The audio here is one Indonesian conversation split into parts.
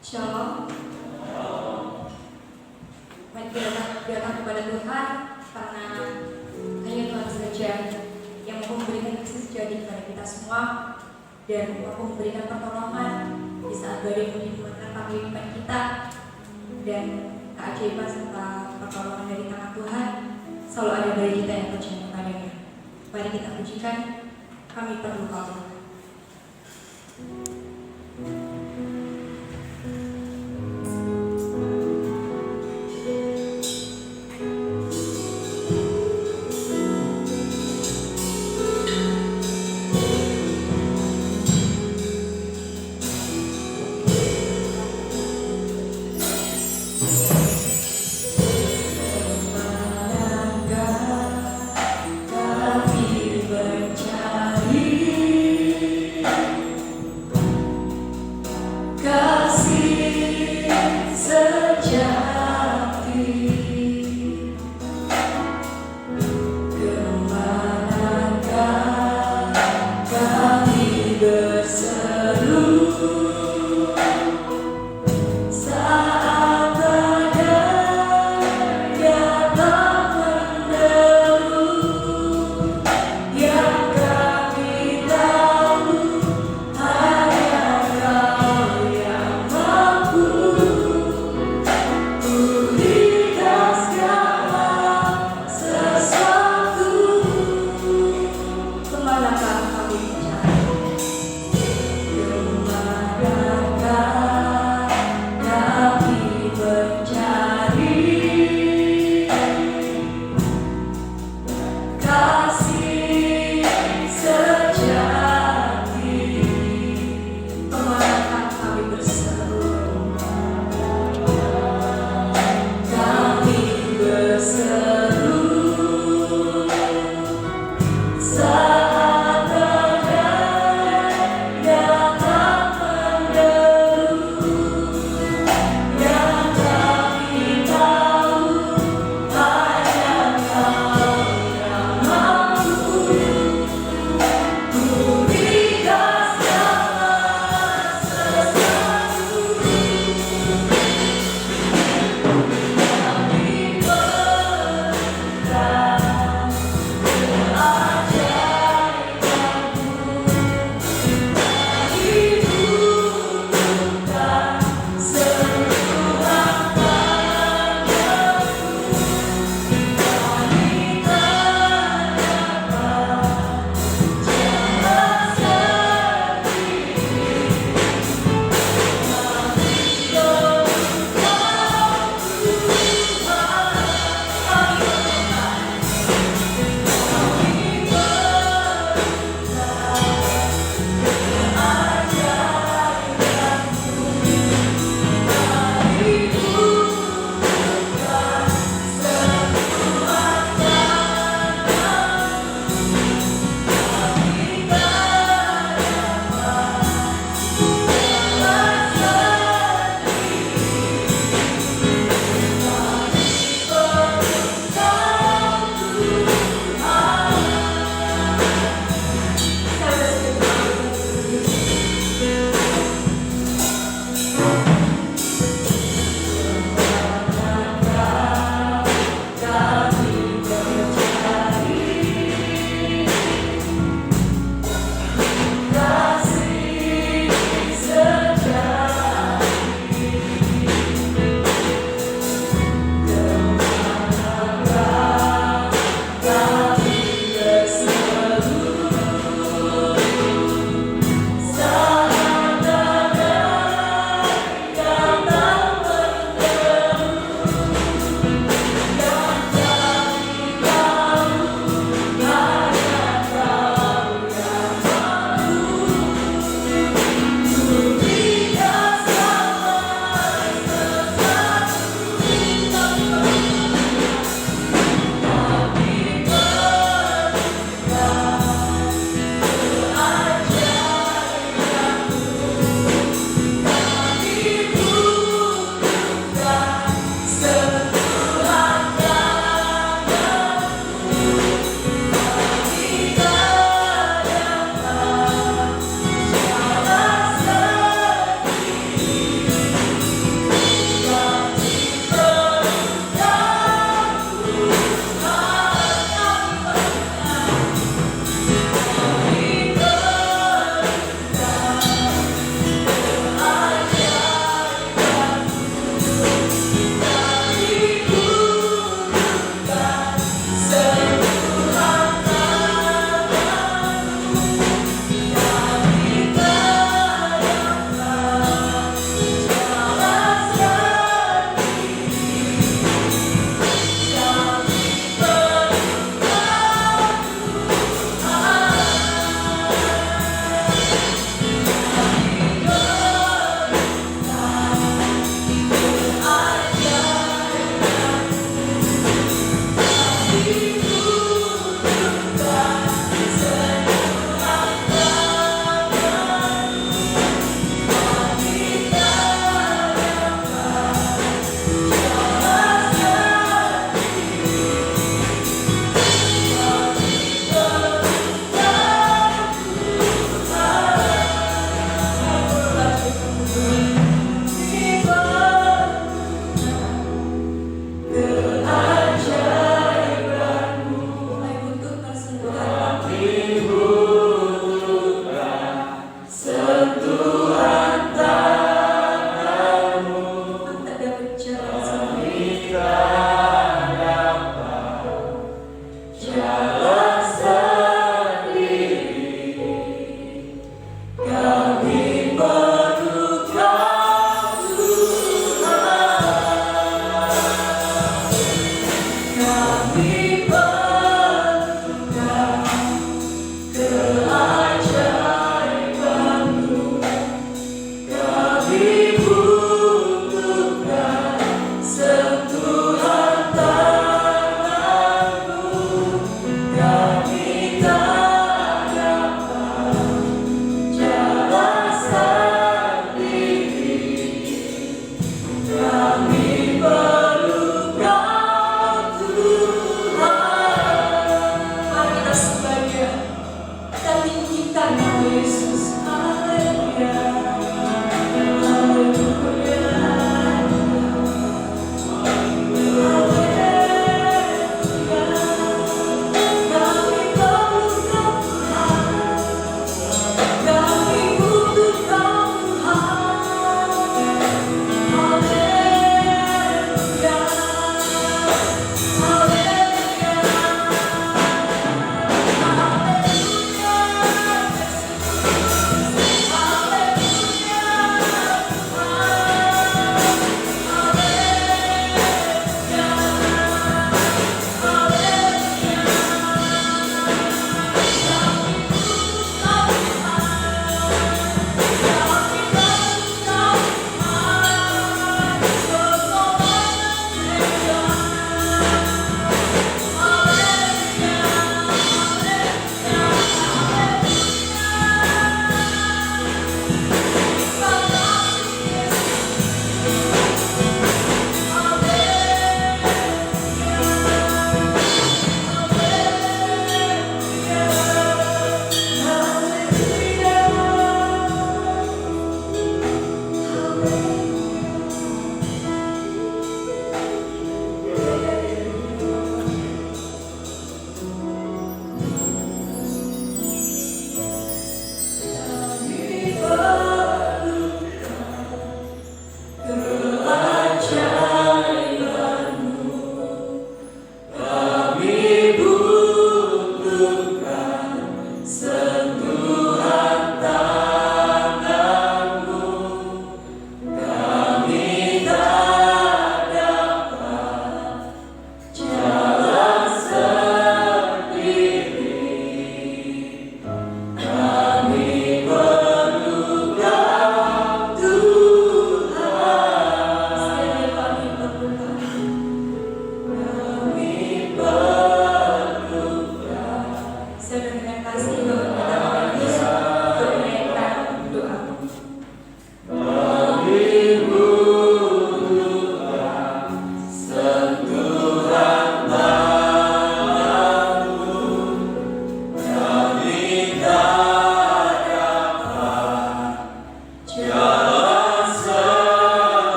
Shalom. Mari kita datang kepada Tuhan karena hanya Tuhan saja yang mampu memberikan kasih sejati kepada kita semua dan mampu memberikan pertolongan di saat badai menimbukan paguyuban kita, dan keajaiban serta pertolongan dari tangan Tuhan selalu ada bagi kita yang percaya kepadanya. Mari kita pujikan, kami perlu Kau Tuhan. Tapi mencari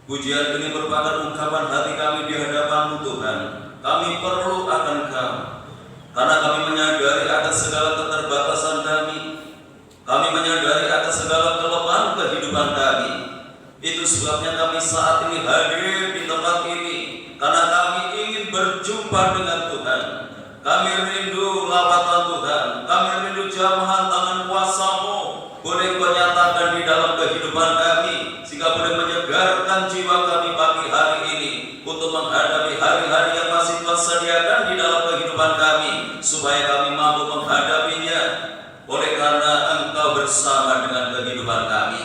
Pujian ini merupakan ungkapan hati kami di hadapan-Mu Tuhan. Kami perlu akan Kau, karena kami menyadari akan segala keterbatasan kami. Kami menyadari akan segala kelemahan kehidupan kami. Itu sebabnya kami saat ini hadir di tempat ini, karena kami ingin berjumpa dengan Tuhan. Kami rindu lawatan Tuhan, kami rindu jamahan tangan kuasa-Mu boleh Kau nyatakan di dalam kehidupan kami, sehingga boleh menyegarkan jiwa kami pagi hari ini untuk menghadapi hari-hari yang masih Tuhan sediakan di dalam kehidupan kami, supaya kami mampu menghadapinya oleh karena Engkau bersama dengan kehidupan kami.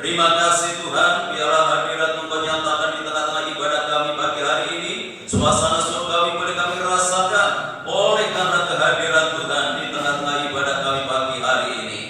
Terima kasih Tuhan, biarlah hadirat-Mu Kau nyatakan di tengah-tengah ibadah kami pagi hari ini. Suasana surgawi boleh kami rasakan oleh karena kehadiran Tuhan di tengah-tengah ibadah kami pagi hari ini.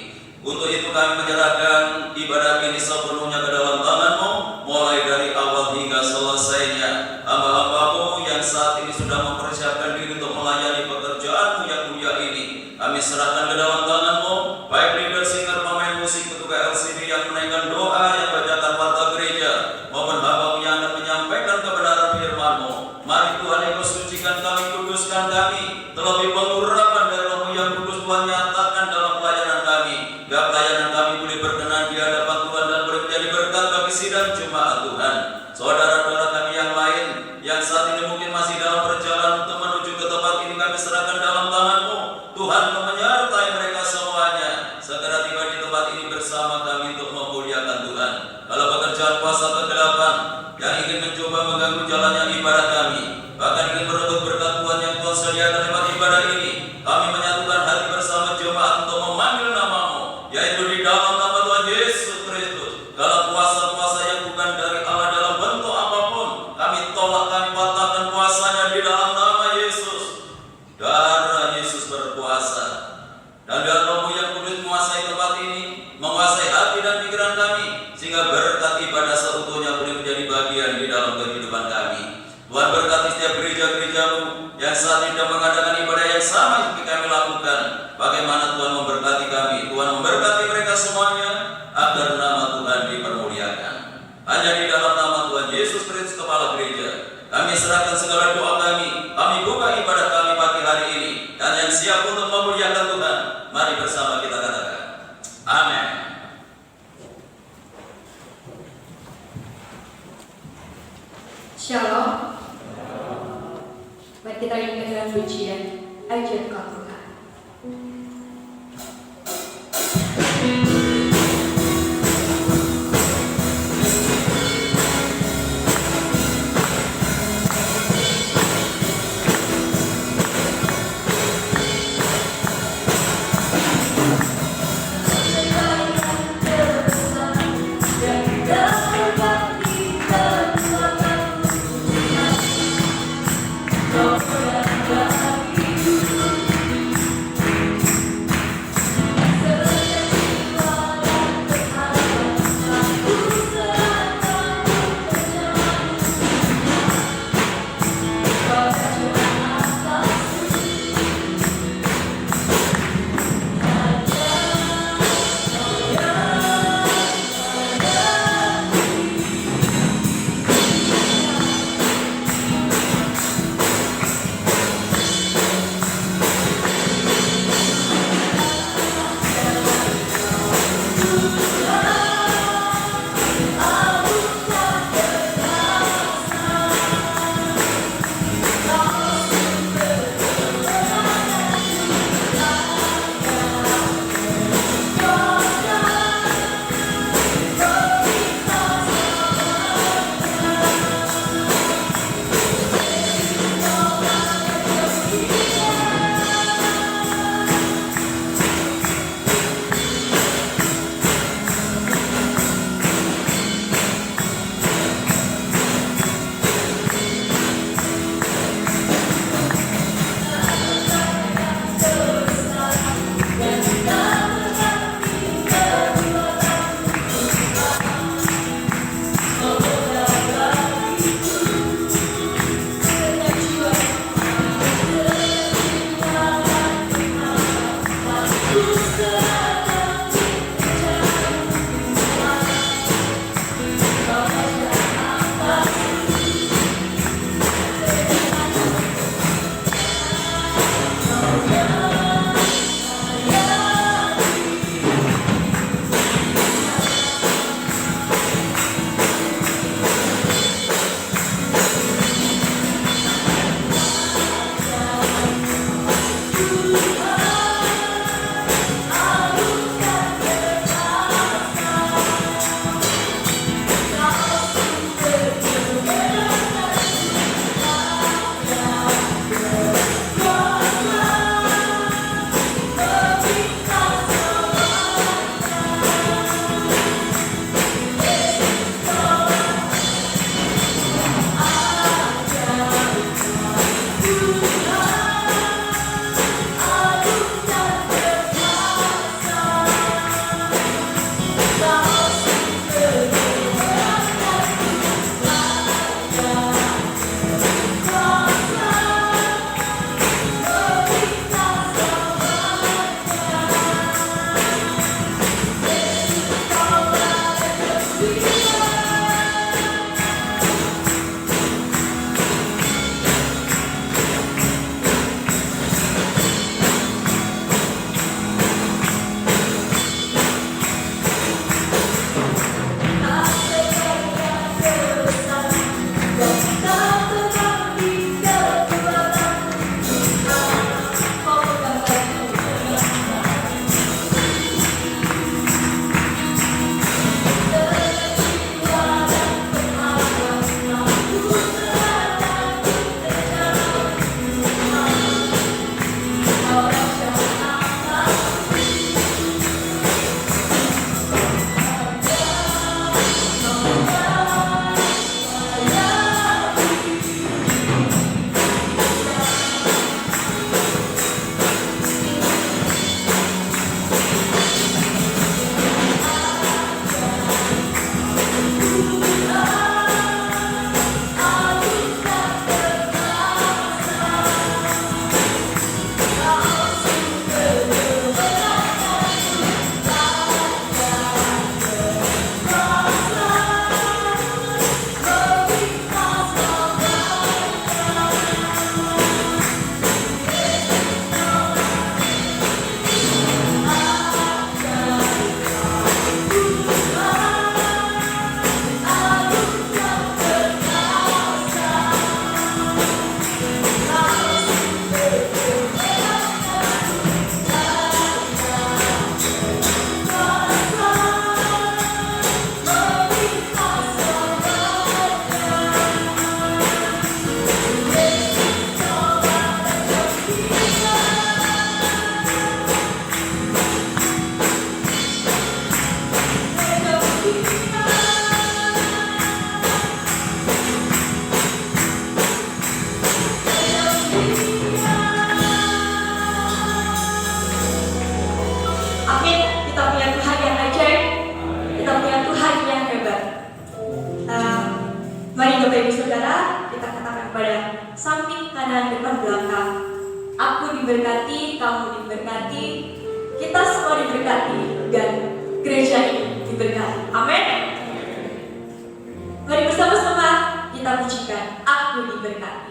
Untuk itu kami menyerahkan ibadah ini sepenuhnya ke dalam tangan-Mu, mulai dari awal hingga selesainya. Hamba-hamba-Mu yang saat ini sudah mempersiapkan diri untuk melayani pekerjaan-Mu yang mulia ini, kami serahkan ke dalam tangan-Mu, baik leader, singer, pemain musik, ketua LCD yang menaikkan doa, yang bacakan warta gereja, maupun hamba-Mu yang akan menyampaikan kebenaran firman-Mu. Mari Tuhan yang Kau sucikan kami, kuduskan kami, terlebih pengurapan dari Roh-Mu yang kudus Tuhan nyatakan dalam pelayanan kami. Biar pelayanan kami boleh berkenan di hadapan Tuhan dan boleh menjadi berkat bagi sidang jemaat Tuhan. Saudara-saudara kami yang lain yang saat ini mungkin masih dalam perjalanan untuk menuju ke tempat ini, kami serahkan dalam tangan-Mu. Tuhan Kau menyertai mereka semuanya, segera tiba di tempat ini bersama kami untuk memuliakan Tuhan. Kalau pekerjaan kuasa kegelapan yang ingin mencoba mengganggu jalannya ibadah kami, bahkan ingin merebut berkat Tuhan yang Tuhan sediakan lewat ibadah ini, kami menyatukan hati bersama jemaat untuk memanggil nama-Mu, yaitu di dalam nama Tuhan Yesus Kristus. Kalau kuasa-kuasa yang bukan dari Allah dalam bentuk apapun, kami tolak, kami patahkan kuasanya di dalam nama Yesus. Darah Yesus berkuasa, dan biar Roh-Mu yang kudus menguasai tempat ini, menguasai hati dan pikiran kami, sehingga berkat ibadah seutuhnya boleh menjadi bagian di dalam kehidupan kami. Tuhan berkati setiap gereja-gereja-Mu yang saat ini sedang mengadakan ibadah yang sama seperti kami lakukan. Bagaimana Tuhan memberkati kami, Tuhan memberkati mereka semuanya, agar nama Tuhan dipermuliakan. Hanya di dalam nama Tuhan Yesus Kristus Kepala Gereja, kami serahkan segala doa kami. Kami buka ibadah kami pagi hari ini, dan yang siap untuk memuliakan Tuhan, mari bersama kita katakan amin. Shalom. Mari kita nyanyikan dengan pujian Ajar Kau Tuhan. Kau yang bagi Mari Bapak Ibu Saudara, kita katakan kepada samping kanan depan belakang. Aku diberkati, kamu diberkati, kita semua diberkati, dan gereja ini diberkati. Amin. Mari bersama-sama kita pujikan Aku Diberkati.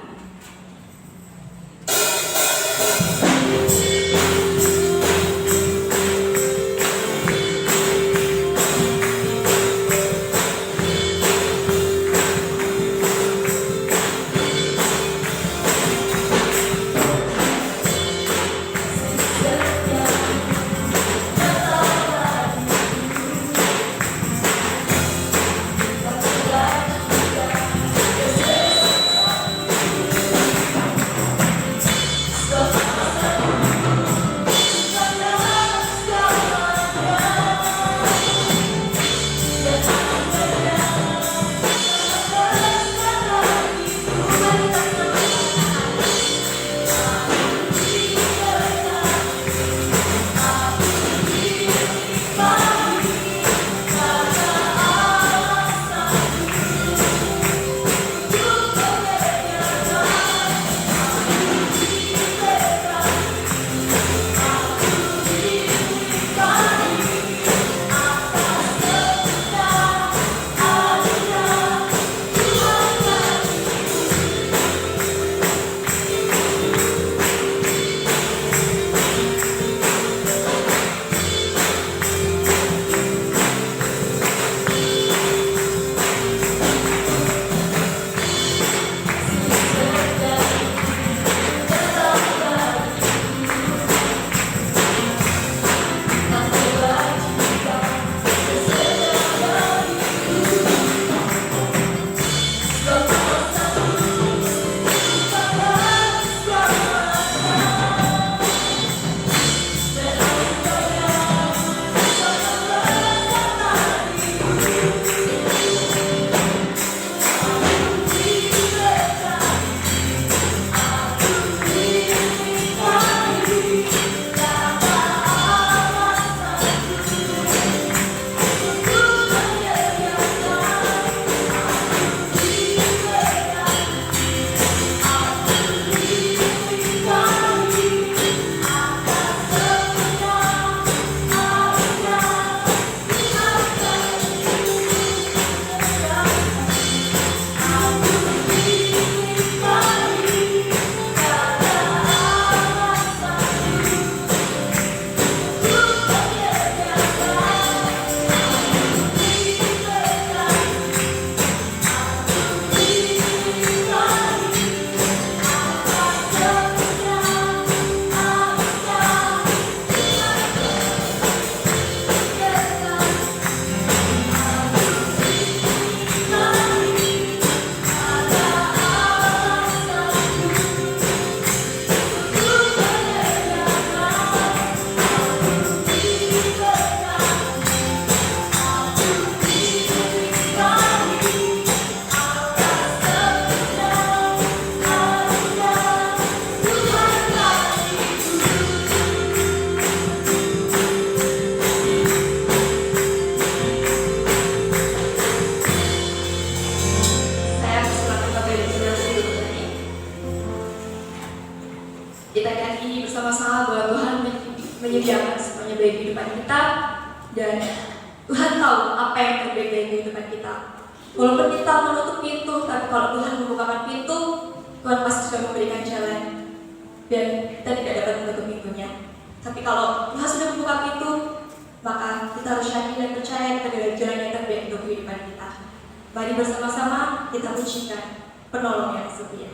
Kita yakini bersama-sama bahwa Tuhan menyediakan semuanya baik di kehidupan kita, dan Tuhan tahu apa yang terbaik dari kehidupan kita. Walaupun kita menutup pintu, tapi kalau Tuhan membukakan pintu, Tuhan pasti sudah memberikan jalan, dan kita tidak dapat menutup pintunya. Tapi kalau Tuhan sudah membuka pintu, maka kita harus yakin dan percaya kita adalah jalan yang terbaik untuk kehidupan kita. Mari bersama-sama kita pujikan Penolong yang setia.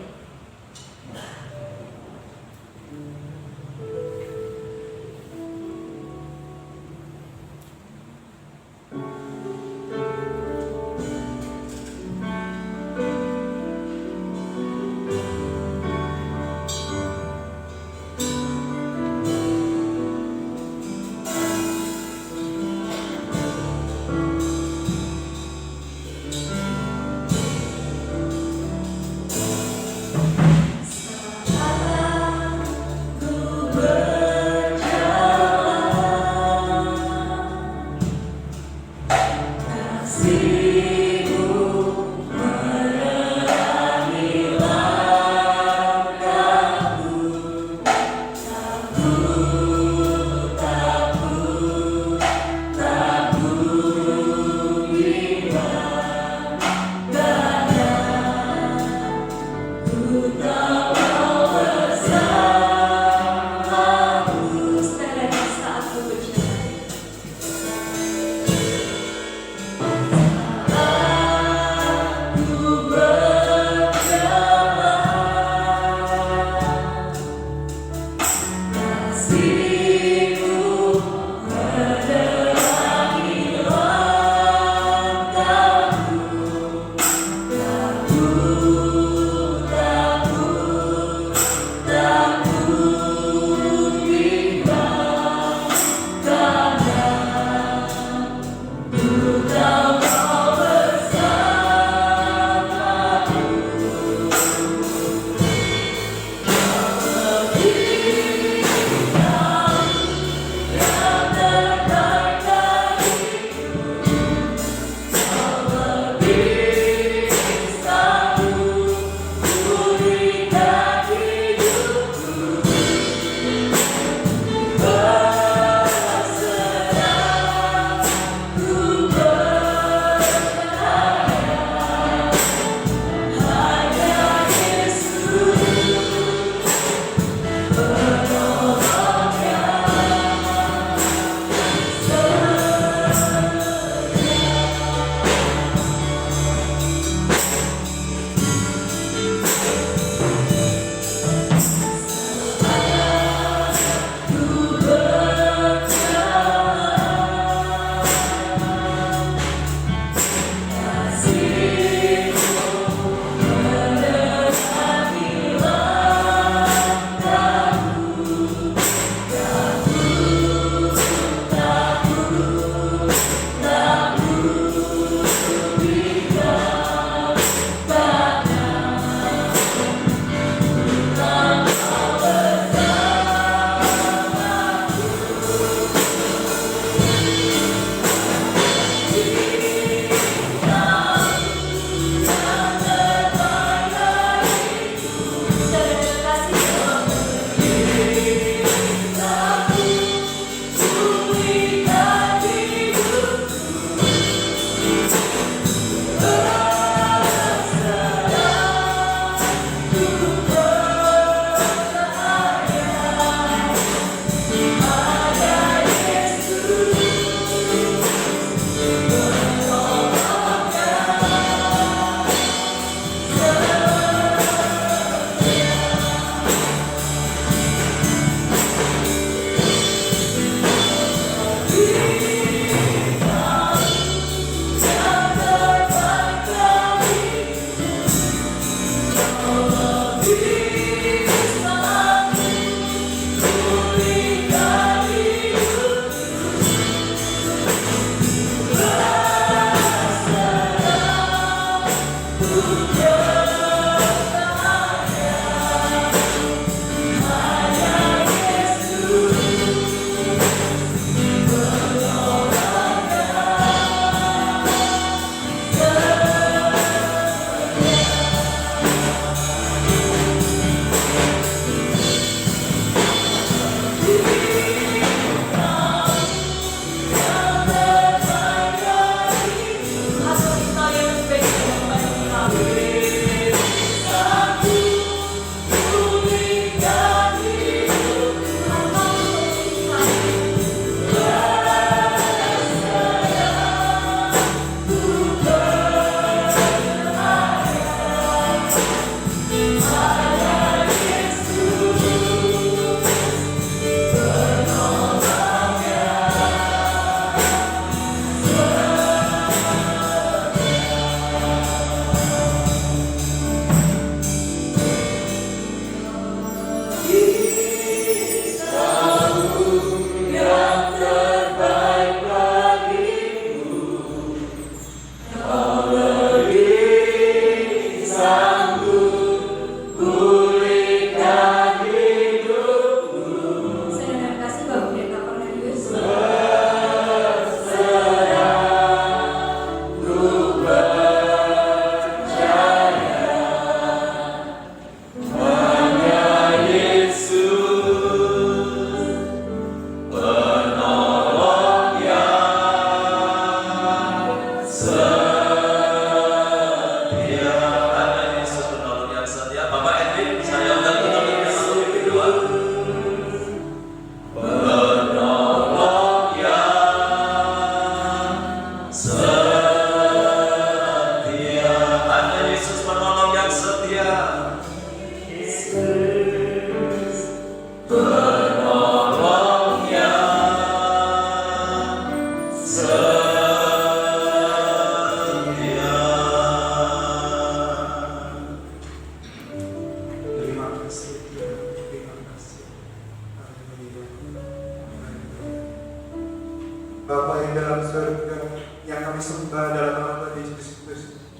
Bapa yang dalam surga, yang kami sembah dalam nama Tuhan Yesus Kristus.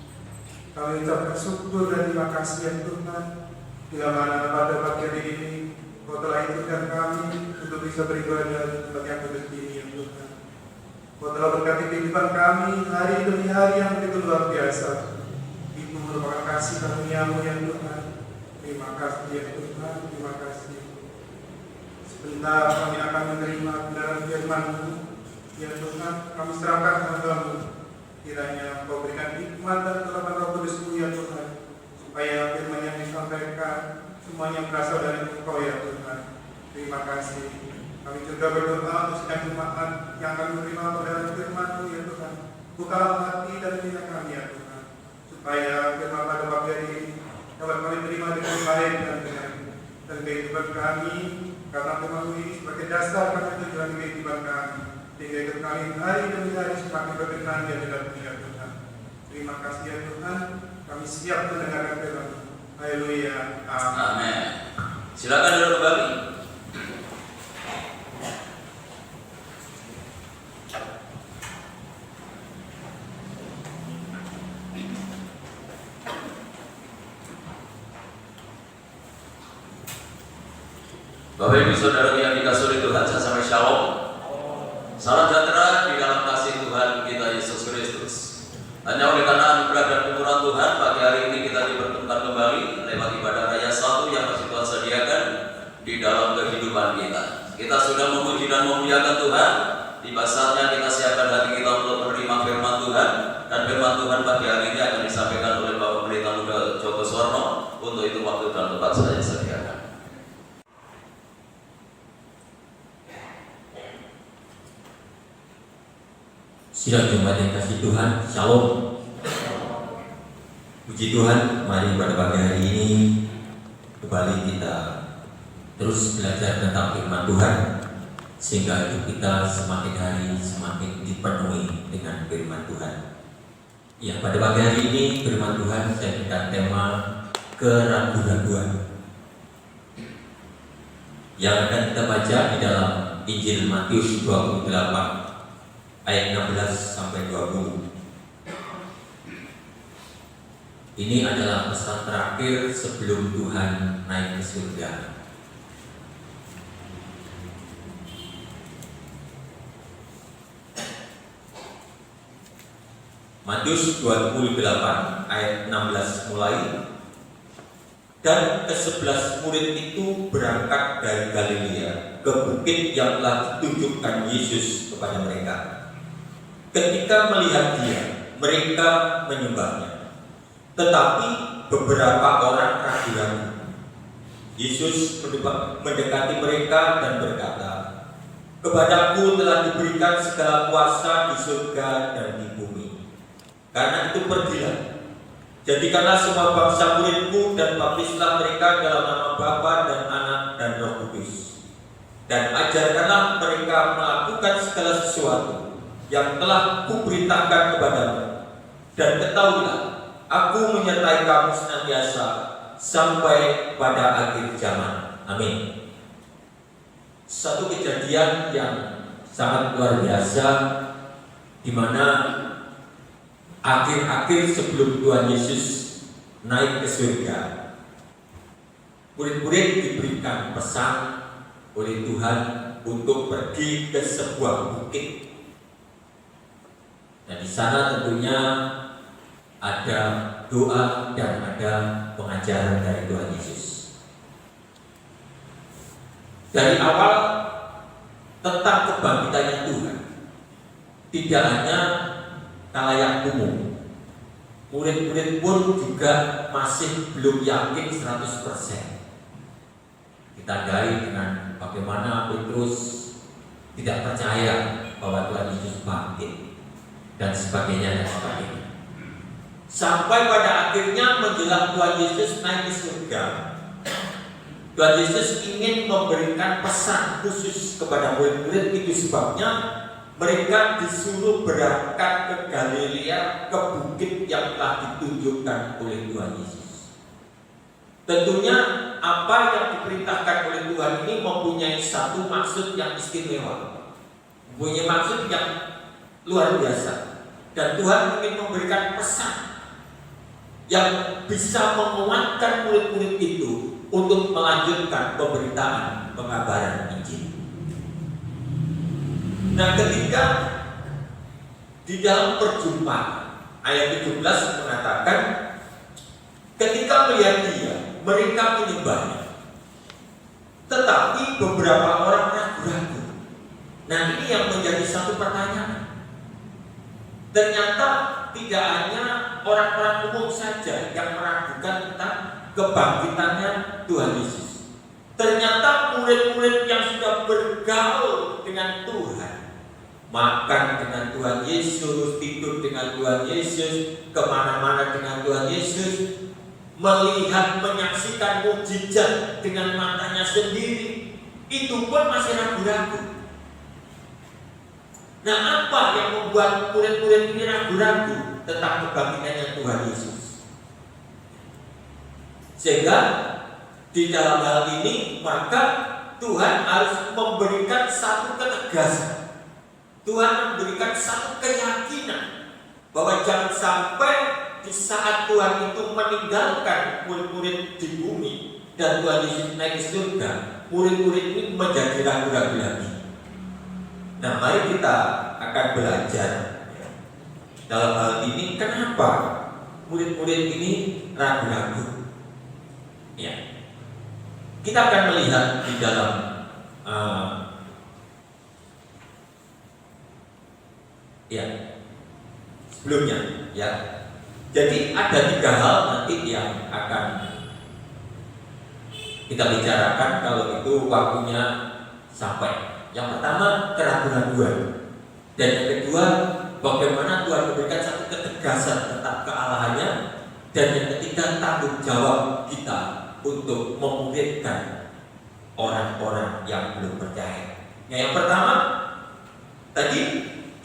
Kami ucapkan syukur dan terima kasih ya Tuhan, bila mana pada pagi hari ini Kau telah izinkan kami untuk bisa beribadah di tempat yang kudus ini ya Tuhan. Kau telah berkati kehidupan kami hari demi hari yang begitu luar biasa. Itu merupakan kasih karunia-Mu ya Tuhan. Terima kasih ya Tuhan, terima kasih. Sebentar kami akan menerima kebenaran firman-Mu ya Tuhan, kami serahkan kepada-Mu. Kiranya Kau berikan hikmat dan kekuatan Roh Kudus-Mu ya Tuhan, supaya firman yang disampaikan semuanya berasal dari Engkau ya Tuhan. Terima kasih. Kami juga berdoa untuk sidang jemaat yang akan menerima kebenaran firman-Mu ya Tuhan. Bukalah hati dan telinga kami ya Tuhan, supaya firman pada pagi hari ini dapat kami terima dengan baik dan benar. Dan kehidupan kami, karena firman-Mu ini sebagai dasar kami tujuan kehidupan kami, sehingga hidup kami hari demi hari semakin berkenan di hadapan-Mu ya Tuhan. Terima kasih ya Tuhan. Kami siap mendengarkan firman-Mu. Haleluya. Amin. Silakan duduk kembali. Bapak Ibu Saudara yang dikasihi oleh Tuhan, saya sampaikan shalom. Salam sejahtera di dalam kasih Tuhan kita Yesus Kristus. Hanya oleh karena anugerah dan kemurahan Tuhan, pagi hari ini kita dipertemukan kembali lewat ibadah raya satu yang masih Tuhan sediakan di dalam kehidupan kita. Kita sudah memuji dan memuliakan Tuhan. Tiba saatnya kita siapkan hati kita untuk menerima firman Tuhan. Dan firman Tuhan pagi hari ini akan disampaikan oleh Bapak Pendeta Muda Joko Suwarno. Untuk itu waktu dan tempat saya sediakan. Sidang jemaat yang kasih Tuhan, shalom. Puji Tuhan, mari pada pagi hari ini kembali kita terus belajar tentang firman Tuhan, sehingga hidup kita semakin hari semakin dipenuhi dengan firman Tuhan. Ya, pada pagi hari ini firman Tuhan saya berikan tema keraguan-raguan yang akan kita baca di dalam Injil Matius 28 ayat 16 sampai 20. Ini adalah pesan terakhir sebelum Tuhan naik ke surga. Matius 28 ayat 16 mulai. Dan ke-11 murid itu berangkat dari Galilea ke bukit yang telah ditunjukkan Yesus kepada mereka. Ketika melihat Dia, mereka menyembahnya. Tetapi beberapa orang ragu-ragu. Yesus mendekati mereka dan berkata, "Kepadaku telah diberikan segala kuasa di surga dan di bumi. Karena itu pergilah, jadikanlah semua bangsa muridku dan baptislah mereka dalam nama Bapa dan Anak dan Roh Kudus. Dan ajarkanlah mereka melakukan segala sesuatu yang telah kuperintahkan kepadamu. Dan ketahuilah, aku menyertai kamu senantiasa sampai pada akhir zaman." Amin. Satu kejadian yang sangat luar biasa, di mana akhir-akhir sebelum Tuhan Yesus naik ke surga, murid-murid diberikan pesan oleh Tuhan untuk pergi ke sebuah bukit. Dan di sana tentunya ada doa dan ada pengajaran dari Tuhan Yesus. Dari awal tentang kebangkitannya Tuhan, tidak hanya khalayak umum, murid-murid pun juga masih belum yakin 100%. Ditandai dengan bagaimana Petrus tidak percaya bahwa Tuhan Yesus bangkit dan sebagainya dan sebagainya. Sampai pada akhirnya menjelang Tuhan Yesus naik ke surga, Tuhan Yesus ingin memberikan pesan khusus kepada murid-murid. Itu sebabnya mereka disuruh berangkat ke Galilea, ke bukit yang telah ditunjukkan oleh Tuhan Yesus. Tentunya apa yang diperintahkan oleh Tuhan ini mempunyai satu maksud yang istimewa. punya maksud yang luar biasa. Dan Tuhan ingin memberikan pesan yang bisa menguatkan murid-murid itu untuk melanjutkan pemberitaan pengabaran Injil. Nah, ketika di dalam perjumpaan ayat 17 mengatakan, ketika melihat dia, mereka menyembahnya, tetapi beberapa orang ragu-ragu. Nah, ini yang menjadi satu pertanyaan. Ternyata tidak hanya orang-orang umum saja yang meragukan tentang kebangkitannya Tuhan Yesus. Ternyata murid-murid yang sudah bergaul dengan Tuhan, makan dengan Tuhan Yesus, tidur dengan Tuhan Yesus, kemana-mana dengan Tuhan Yesus, melihat, menyaksikan mukjizat dengan matanya sendiri, itu pun masih ragu-ragu. Nah, apa yang membuat murid-murid ini ragu-ragu tentang kebangkitannya Tuhan Yesus? Sehingga di dalam hal ini maka Tuhan harus memberikan satu ketegasan. Tuhan memberikan satu keyakinan bahwa jangan sampai di saat Tuhan itu meninggalkan murid-murid di bumi dan Tuhan Yesus naik ke surga, murid-murid ini menjadi ragu-ragu lagi. Nah, mari kita akan belajar dalam hal ini kenapa murid-murid ini ragu-ragu. Ya, kita akan melihat di dalam sebelumnya, ya. Jadi ada 3 hal nanti yang akan kita bicarakan kalau itu waktunya sampai. Yang pertama, keraguan-raguan. Dan yang kedua, bagaimana Tuhan memberikan satu ketegasan tentang kealahannya. Dan yang ketiga, tanggung jawab kita untuk memuridkan orang-orang yang belum percaya. Nah, yang pertama, tadi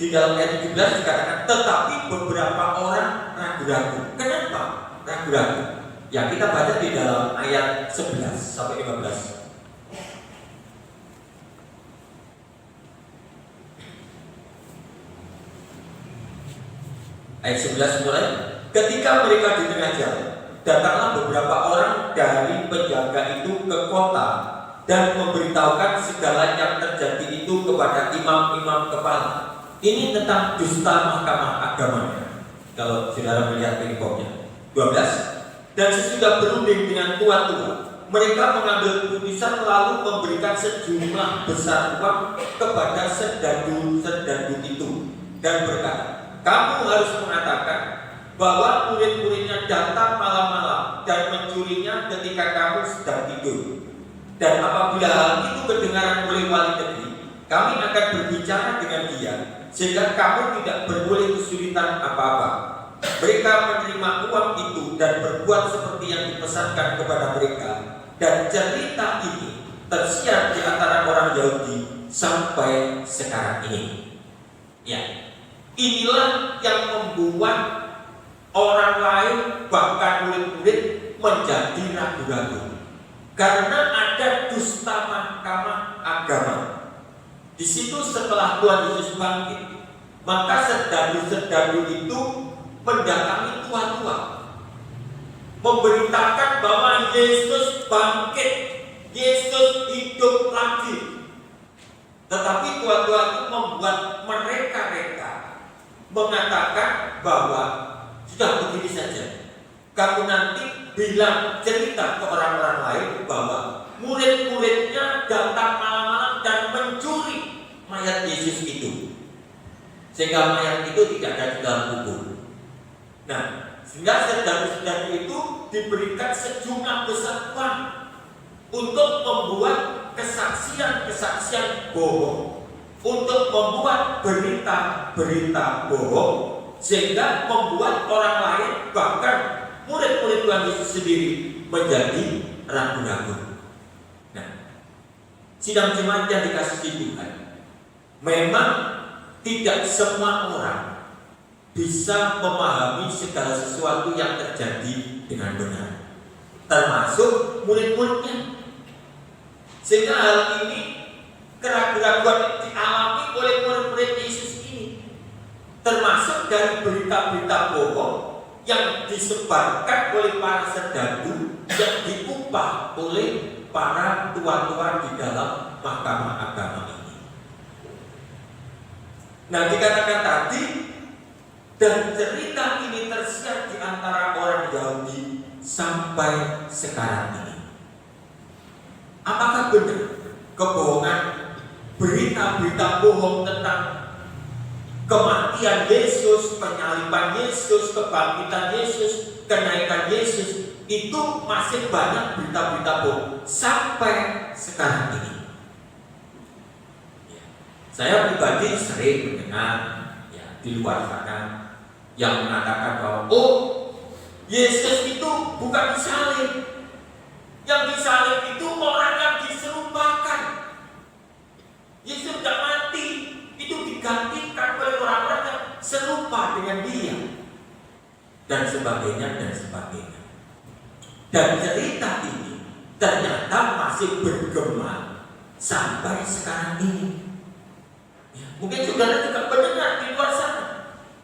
di dalam ayat 17 dikatakan, tetapi beberapa orang ragu-ragu. Kenapa ragu-ragu? Ya, kita baca di dalam ayat 11 sampai 15. Ayat 11 mulai, ketika mereka di tengah jalan, datanglah beberapa orang dari penjaga itu ke kota dan memberitahukan segala yang terjadi itu kepada imam-imam kepala. Ini tentang dusta mahkamah agamanya. Kalau saudara melihat perikopnya 12. Dan sesudah berunding dengan tua-tua, mereka mengambil keputusan lalu memberikan sejumlah besar uang kepada serdadu-serdadu itu dan berkata, kamu harus mengatakan bahwa murid-muridnya datang malam-malam dan mencurinya ketika kamu sedang tidur. Dan apabila hal itu kedengaran oleh wali negeri, kami akan berbicara dengan dia sehingga kamu tidak beroleh kesulitan apa-apa. Mereka menerima uang itu dan berbuat seperti yang dipesankan kepada mereka. Dan cerita ini tersiar di antara orang Yahudi sampai sekarang ini. Ya. Inilah yang membuat orang lain bahkan murid-murid menjadi ragu-ragu. Karena ada dusta mahkamah agama. Di situ setelah Tuhan Yesus bangkit, maka serdadu-serdadu itu mendatangi tua-tua, memberitakan bahwa Yesus bangkit, Yesus hidup lagi. Tetapi tua-tua itu membuat mereka mengatakan bahwa sudah begini saja, kamu nanti bilang cerita ke orang-orang lain bahwa murid-muridnya datang malam-malam dan mencuri mayat Yesus itu, sehingga mayat itu tidak ada di dalam kubur. Nah, sehingga serdadu-serdadu itu diberikan sejumlah besar uang untuk membuat kesaksian-kesaksian bohong, untuk membuat berita-berita bohong, sehingga membuat orang lain bahkan murid-murid Tuhan Yesus sendiri menjadi ragu-ragu. Nah, sidang jemaat yang dikasihi Tuhan, memang tidak semua orang bisa memahami segala sesuatu yang terjadi dengan benar, termasuk murid-muridnya. Sehingga hal ini, keraguan-keraguan dialami oleh murid termasuk dari berita-berita bohong yang disebarkan oleh para serdadu yang diupah oleh para tua-tua di dalam mahkamah agama ini. Nah, dikatakan tadi, dan cerita ini tersiar di antara orang Yahudi sampai sekarang ini. Apakah benar kebohongan, berita-berita bohong tentang kematian Yesus, penyaliban Yesus, kebangkitan Yesus, kenaikan Yesus, itu masih banyak berita-berita bohong sampai sekarang ini? Saya pribadi sering mendengar di luar sana yang mengatakan bahwa Yesus itu bukan disalib. Yang disalib itu orang yang diserupakan. Yesus tidak mati, itu digantikan oleh orang-orang yang serupa dengan dia, dan sebagainya dan sebagainya. Dan cerita ini ternyata masih bergema sampai sekarang ini. Mungkin saudara juga mendengar di luar sana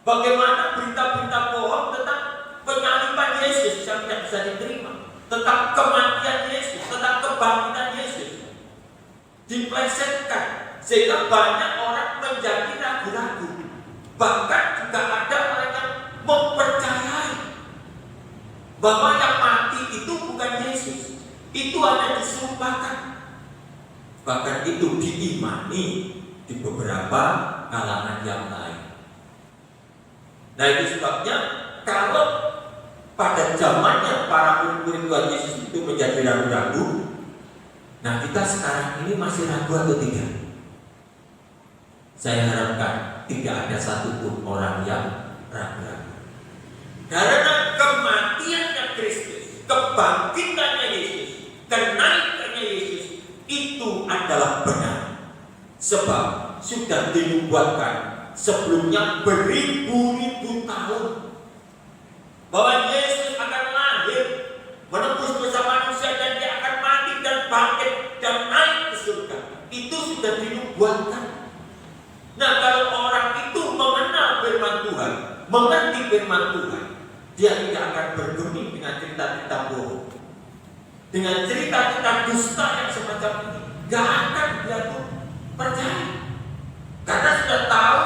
bagaimana berita-berita bohong tentang penyaliban Yesus yang tidak bisa diterima, tentang kematian Yesus, tentang kebangkitan Yesus diplesetkan, sehingga banyak orang menjadi ragu-ragu. Bahkan juga ada orang yang mempercayai bahwa yang mati itu bukan Yesus, itu hanya diserupakan. Bahkan itu diimani di beberapa kalangan yang lain. Nah, itu sebabnya kalau pada zamannya para murid-murid Tuhan Yesus itu menjadi ragu-ragu, nah kita sekarang ini masih ragu atau tidak? Saya harapkan tidak ada satupun orang yang ragu-ragu. Karena kematiannya Kristus, kebangkitannya Yesus, kenaikannya Yesus itu adalah benar. Sebab sudah dinubuatkan sebelumnya beribu-ribu tahun bahwa Yesus akan lahir, menebus dosa manusia, dan dia akan mati dan bangkit dan naik ke surga. Itu sudah dinubuatkan. Nah, kalau orang itu mengenal firman Tuhan, mengerti firman Tuhan, dia tidak akan bergeming dengan cerita-cerita bohong, dengan cerita-cerita dusta yang semacam ini. Gak akan dia tuh percaya, karena sudah tahu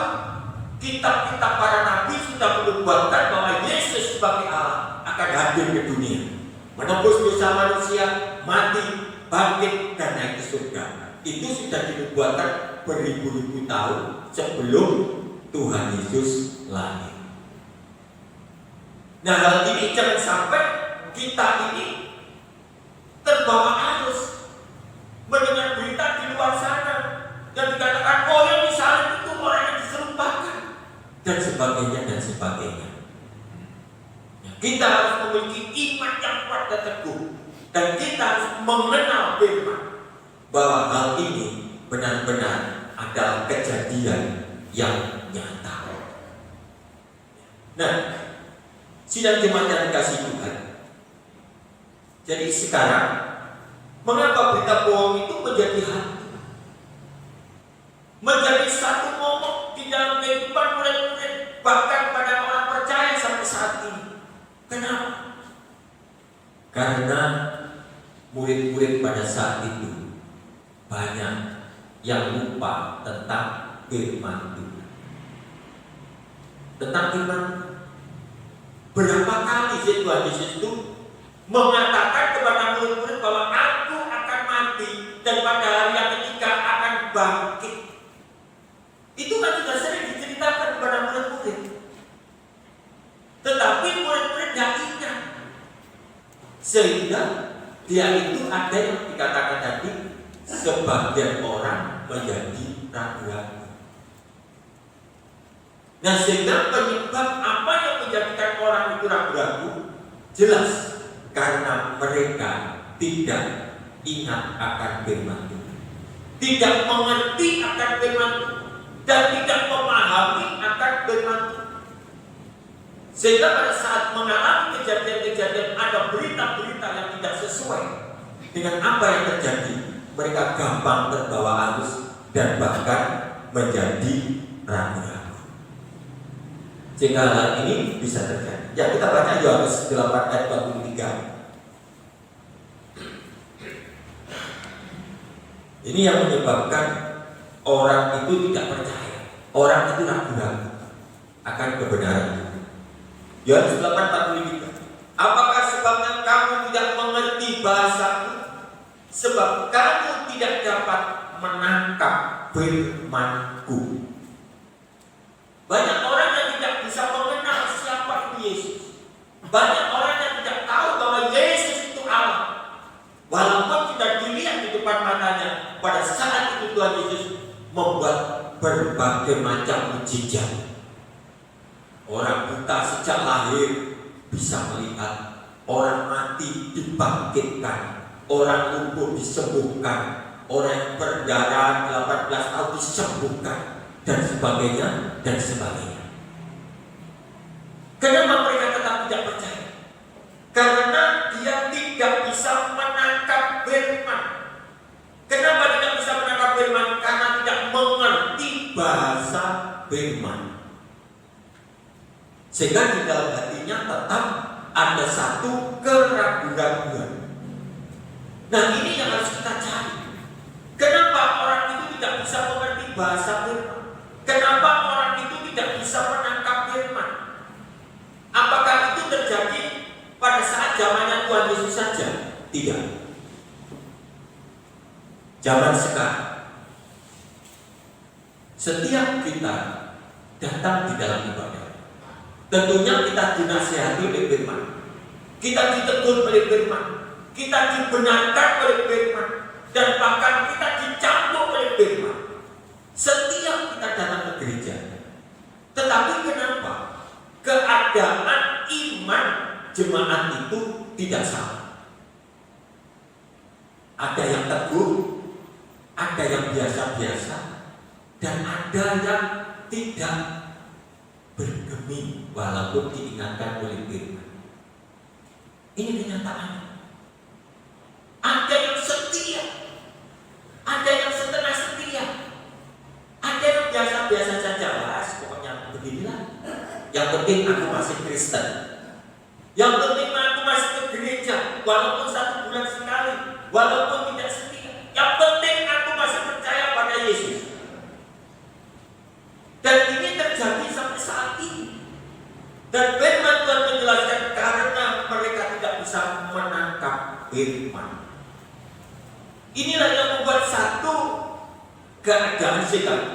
kitab-kitab para nabi sudah menubuatkan bahwa Yesus sebagai Allah akan hadir ke dunia, menebus dosa manusia, mati, bangkit, dan naik ke surga. Itu sudah dinubuatkan beribu-ribu tahun sebelum Tuhan Yesus lahir. Nah, hal ini jangan sampai kita ini terbawa arus mendengar berita di luar sana yang dikatakan yang disalib itu orang yang diserupakan, dan sebagainya dan sebagainya. Kita harus memiliki iman yang kuat dan teguh, dan kita harus mengenal firman bahwa hal ini benar-benar adalah kejadian yang nyata. Nah, sidang jemaat yang dikasihi Tuhan, jadi sekarang mengapa berita bohong itu menjadi hantu, menjadi satu momok di dalam kehidupan murid-murid, bahkan pada orang percaya sampai saat ini? Kenapa? Karena murid-murid pada saat itu banyak yang lupa tentang firman Tuhan. Tentang firman, berapa kali Tuhan Yesus itu mengatakan kepada murid-murid bahwa aku akan mati dan pada hari yang ketiga akan bangkit. Itu kan sudah sering diceritakan kepada murid-murid, tetapi murid-murid tidak ingat, sehingga dia itu ada yang dikatakan tadi, sebagian orang menjadi ragu-ragu. Nah, sehingga penyebab apa yang menjadikan orang itu ragu-ragu jelas karena mereka tidak ingat akan firman Tuhan, tidak mengerti akan firman Tuhan, dan tidak memahami akan firman Tuhan. Sehingga pada saat mengalami kejadian-kejadian, ada berita-berita yang tidak sesuai dengan apa yang terjadi, mereka gampang terbawa arus dan bahkan menjadi ragu-ragu. sehingga hal ini bisa terjadi. Ya, kita baca Yohanes 8 ayat 23. Ini yang menyebabkan orang itu tidak percaya, orang itu ragu-ragu akan kebenaran itu. Yohanes 8:43. Apakah sebabnya kamu tidak mengerti bahasaku? Sebab kamu tidak dapat menangkap firman-Ku. Banyak orang yang tidak bisa mengenal siapa itu Yesus. Banyak orang yang tidak tahu bahwa Yesus itu Allah. Walaupun tidak dilihat di depan matanya, pada saat itu Tuhan Yesus membuat berbagai macam mukjizat. Orang buta sejak lahir bisa melihat, orang mati dibangkitkan, orang lumpuh disembuhkan, orang yang berdarah 18 tahun disembuhkan, dan sebagainya, dan sebagainya. Kenapa mereka tetap tidak percaya? Karena dia tidak bisa menangkap firman. Kenapa tidak bisa menangkap firman? Karena tidak mengerti bahasa firman. Sehingga di dalam hatinya tetap ada satu keraguan-raguan. Nah, ini yang harus kita cari. Kenapa orang itu tidak bisa mengerti bahasa firman? Kenapa orang itu tidak bisa menangkap firman? Apakah itu terjadi pada saat zamannya Tuhan Yesus saja? Tidak. Zaman sekarang, setiap kita datang di dalam ibadah, tentunya kita dinasihati oleh firman, kita ditegur oleh firman, kita dibenarkan oleh firman, dan bahkan kita dicampur oleh firman. Setiap kita datang ke gereja. Tetapi kenapa keadaan iman jemaat itu tidak sama? Ada yang teguh, ada yang biasa-biasa, dan ada yang tidak bergeming walaupun diingatkan oleh firman. Ini kenyataan. Ada yang setia, ada yang setengah setia, ada yang biasa-biasa saja. Pokoknya beginilah. Yang penting aku masih Kristen. Yang penting aku masih ke gereja, walaupun 1 bulan sekali, walaupun tidak setia. Yang penting aku masih percaya pada Yesus. Dan ini terjadi sampai saat ini. Dan firman Tuhan menjelaskan karena mereka tidak bisa menangkap firman. Inilah yang membuat satu keadaan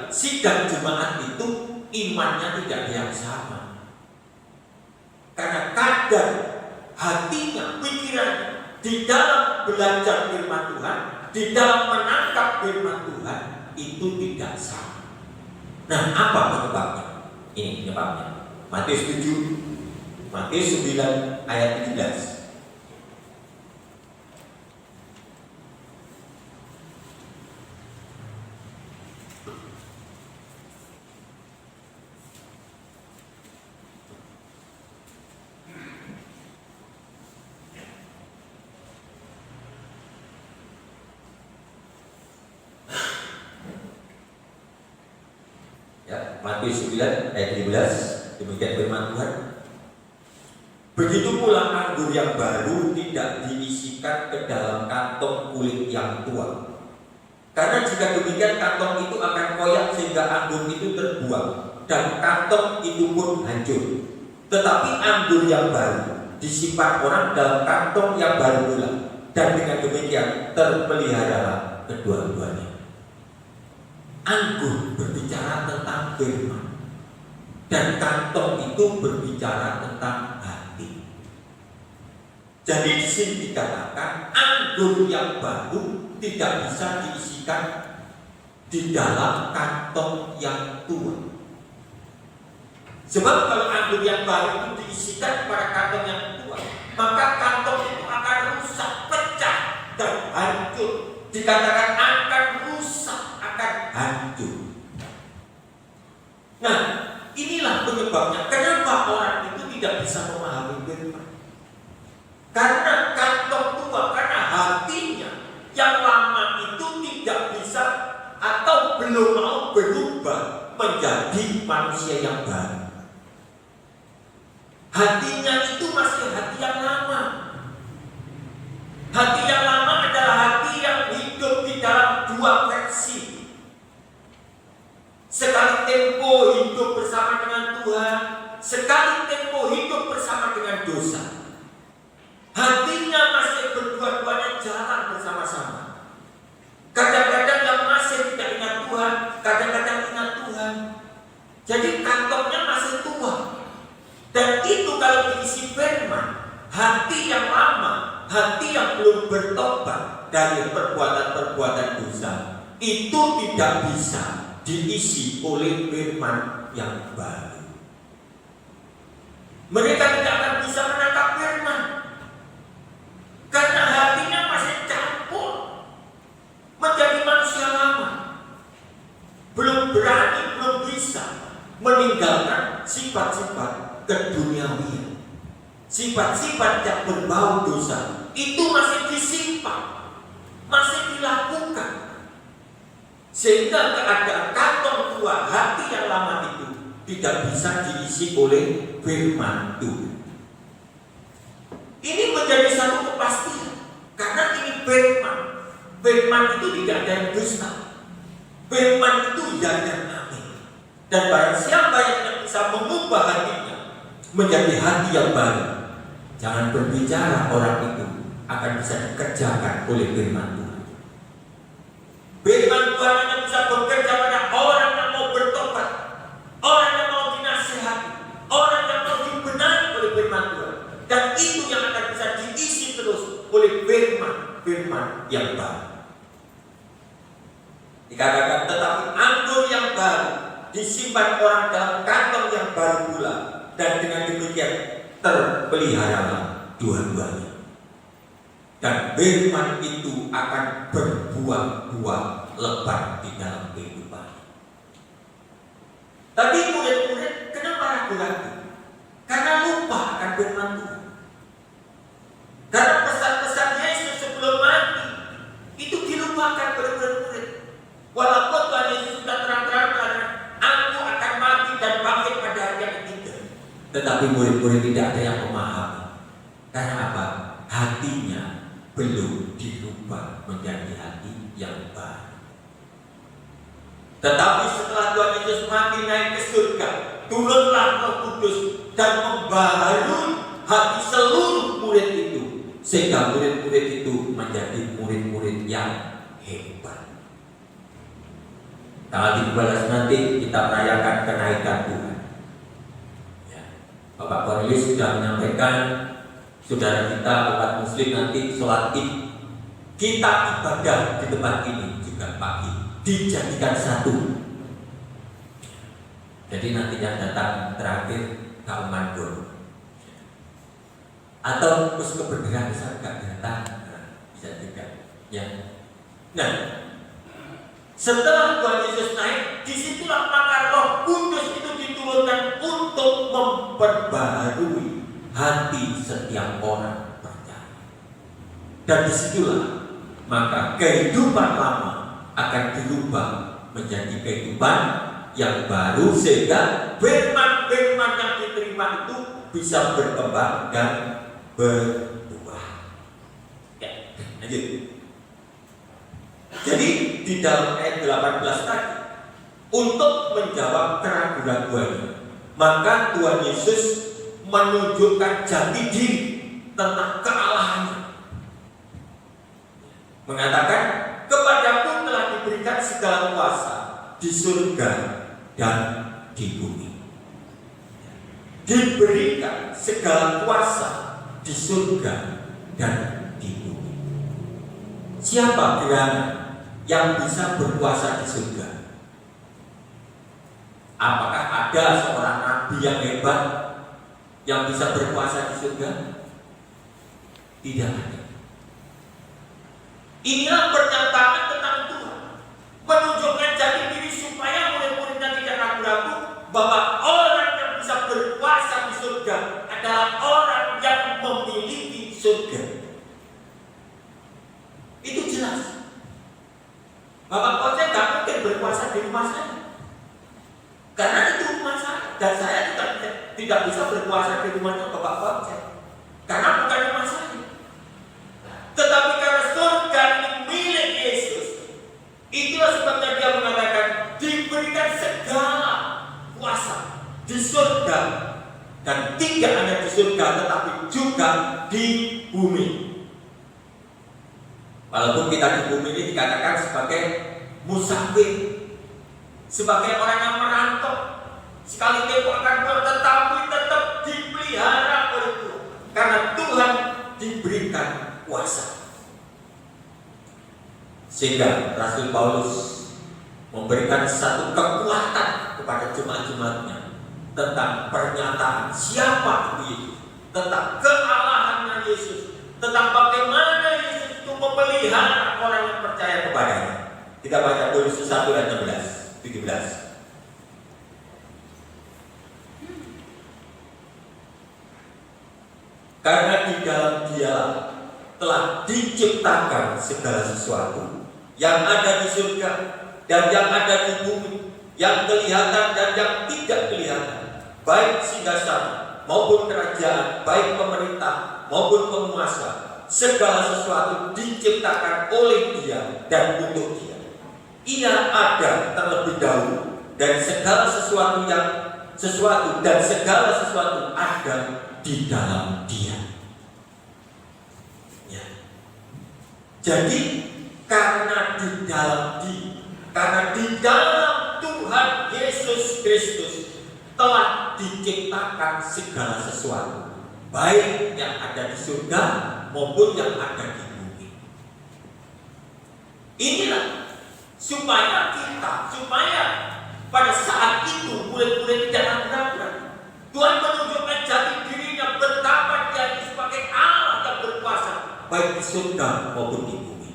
sidang jemaat itu imannya tidak yang sama. Karena kadar hatinya, pikirannya di dalam belajar firman Tuhan, di dalam menangkap firman Tuhan itu tidak sama. Nah, apa penyebabnya? Ini penyebabnya. Matius 7, Matius 9 ayat 17. Matius 9 ayat 17, demikian firman Tuhan. Begitu pula anggur yang baru tidak diisikan ke dalam kantong kulit yang tua. Karena jika demikian kantong itu akan koyak sehingga anggur itu terbuang dan kantong itu pun hancur. Tetapi anggur yang baru disimpan orang dalam kantong yang baru pula, dan dengan demikian terpelihara kedua-duanya. Anggur berbicara tentang firman, dan kantong itu berbicara tentang hati. Jadi di sini dikatakan anggur yang baru tidak bisa diisikan di dalam kantong yang tua. Sebab kalau anggur yang baru itu diisikan pada kantong yang tua, maka kantong itu akan rusak, pecah, dan hancur. Dikatakan akan rusak, akan hancur. Nah, inilah penyebabnya kenapa orang itu tidak bisa memahami firman. Karena kantong tua, karena hatinya yang lama itu tidak bisa atau belum mau berubah menjadi manusia yang baru. Hatinya itu masih hati yang lama. Hati yang lama adalah hati yang hidup di dalam dua versi. Sekali tempo hidup bersama dengan Tuhan, sekali tempo hidup bersama dengan dosa. Hatinya masih berdua-duanya jalan bersama-sama. Kadang-kadang yang masih tidak ingat Tuhan, kadang-kadang ingat Tuhan. Jadi kantongnya masih tua. Dan itu kalau diisi firman, hati yang lama, hati yang belum bertobat dari perbuatan-perbuatan dosa, itu tidak bisa diisi oleh firman yang baru. Mereka tidak akan bisa menangkap firman karena hatinya masih campur menjadi manusia lama. Belum berani, belum bisa meninggalkan sifat-sifat keduniawian. Sifat-sifat yang berbau dosa itu masih disimpan, masih dilakukan, sehingga keadaan kantong tua hati yang lama itu tidak bisa diisi oleh firman Tuhan. Ini menjadi satu kepastian karena ini firman. Firman itu tidak ada yang dusta. Firman itu ya dan amin. Dan barang siapa yang bisa mengubah hatinya menjadi hati yang baru, jangan berbicara orang itu akan bisa dikerjakan oleh firman Tuhan. Firman Tuhan hanya bisa bekerja pada orang yang mau bertobat, orang yang mau dinasihati, orang yang mau dibenari oleh firman Tuhan. Dan itu yang akan bisa diisi terus oleh firman yang baru. Dikatakan tetapi anggur yang baru disimpan orang dalam kantong yang baru pula, dan dengan demikian terpeliharalah dua-duanya. Dan firman itu akan berbuah-buah lebat di dalam kehidupan. Tapi murid-murid kenapa ragu-ragu? Karena lupa akan firman Tuhan. Karena pesan-pesan Yesus sebelum mati itu dilupakan oleh murid-murid. Walaupun Tuhan Yesus sudah terang-terang mengatakan, aku akan mati dan bangkit pada hari yang ketiga, tetapi murid-murid tidak ada yang memahami. Karena apa? Hatinya belum dirubah menjadi hati yang baru. Tetapi setelah Tuhan Yesus mati naik ke surga, turunlah Roh Kudus dan membaharui hati seluruh murid itu, sehingga murid-murid itu menjadi murid-murid yang hebat. Tanggal 13 nanti kita merayakan kenaikan Tuhan. Ya. Bapak Cornelius sudah menyampaikan, saudara kita umat muslim nanti sholat Id, kita ibadah di tempat ini juga pagi, dijadikan satu. Jadi nanti yang datang terakhir Kak Mandor atau terus kebenaran bisa nggak datang, bisa juga. Ya. Nah, setelah Tuhan Yesus naik, disitulah maka Roh Kudus itu diturunkan untuk memperbaharui hati setiap orang percaya. Dan disitulah maka kehidupan lama akan dirubah menjadi kehidupan yang baru, sehingga firman-firman yang diterima itu bisa berkembang dan berbuah. Ya, lanjut. Jadi di dalam ayat 18 tadi, untuk menjawab keraguan-raguannya, maka Tuhan Yesus menunjukkan jati diri tentang kealahannya. Mengatakan, kepadaku telah diberikan segala kuasa di surga dan di bumi. Diberikan segala kuasa di surga dan di bumi. Siapa kiranya yang bisa berkuasa di surga? Apakah ada seorang nabi yang hebat yang bisa berkuasa di surga? Tidak ada. Inilah pernyataan tentang Tuhan, menunjukkan jati diri supaya murid-muridnya tidak ragu-ragu bahwa orang yang bisa berkuasa di surga adalah orang yang memiliki surga. Itu jelas. Bapak Koce gak mungkin berkuasa di rumah saya, karena itu rumah saya, dan saya tidak tidak bisa berpuasa di rumahnya Bapak Kojek. Karena bukan rumah saya. Tetapi karena surga ini milik Yesus, itulah sebabnya dia mengatakan diberikan segala kuasa di surga, dan tidak hanya di surga tetapi juga di bumi. Walaupun kita di bumi ini dikatakan sebagai musafir, sebagai orang yang merantau, sekali tempo akan keluar, tetapi tetap dipelihara oleh Tuhan, karena Tuhan diberikan kuasa. Sehingga Rasul Paulus memberikan satu kekuatan kepada jemaat-jemaatnya tentang pernyataan siapa itu Yesus, tentang kealahannya Yesus, tentang bagaimana Yesus itu memelihara orang yang percaya kepadanya. Kita baca Kolose 1 ayat 17. Karena di dalam Dia telah diciptakan segala sesuatu yang ada di surga dan yang ada di bumi, yang kelihatan dan yang tidak kelihatan, baik singgasana maupun kerajaan, baik pemerintah maupun penguasa. Segala sesuatu diciptakan oleh Dia dan untuk Dia. Ia ada terlebih dahulu, dan segala sesuatu dan segala sesuatu ada di dalam Dia. Ya. Jadi karena di dalam Tuhan Yesus Kristus telah diciptakan segala sesuatu, baik yang ada di surga maupun yang ada di bumi. Inilah supaya pada saat itu murid-murid tidak ragu-ragu. Tuhan menunjukkan jati dirinya betapa Dia itu sebagai Allah yang berkuasa, baik di surga maupun di bumi.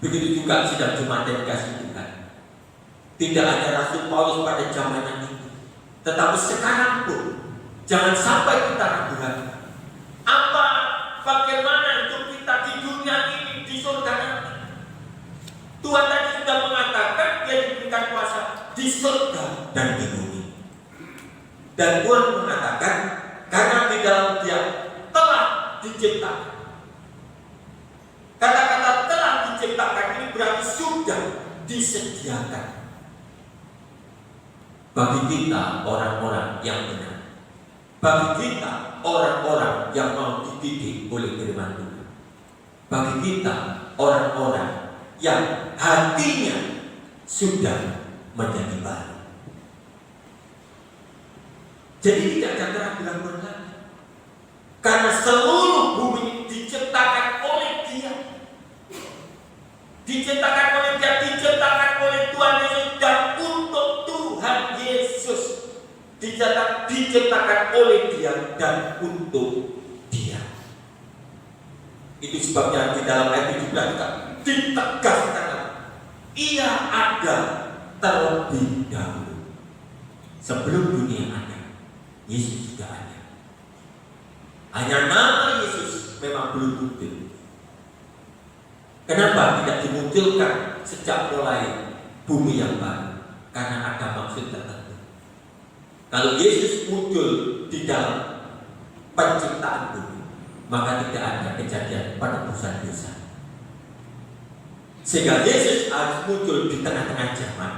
Begitu juga sidang Jumat yang dikasih Tuhan. Tidak hanya Rasul Paulus pada zaman itu, tetapi sekarang pun jangan sampai kita ragu-ragu. Bagaimana untuk kita di dunia ini, di surga nanti? Tuhan tadi sudah mengatakan Dia diberikan kuasa di surga dan di bumi. Dan Tuhan mengatakan karena di dalam Dia telah diciptakan. Kata-kata telah diciptakan ini berarti sudah disediakan bagi kita orang-orang yang benar, bagi kita orang-orang yang mau dididik oleh firman Tuhan, bagi kita orang-orang yang hatinya sudah menjadi baru. Jadi tidak ada keraguan lagi, karena seluruh bumi diciptakan oleh Dia, diciptakan oleh Dia, diciptakan oleh Tuhan Yesus dan untuk Tuhan Yesus, diciptakan oleh Dia dan untuk Dia. Itu sebabnya di dalam ayat 17 ditegaskan, Ia ada terlebih dahulu. Sebelum dunia ada, Yesus sudah ada. Hanya nama Yesus memang belum muncul. Kenapa tidak dimunculkan sejak mulai bumi yang baru? Karena ada maksud tertentu. Kalau Yesus muncul di dalam penciptaan bumi, maka tidak ada kejadian penebusan dosa. Sehingga Yesus harus muncul di tengah-tengah zaman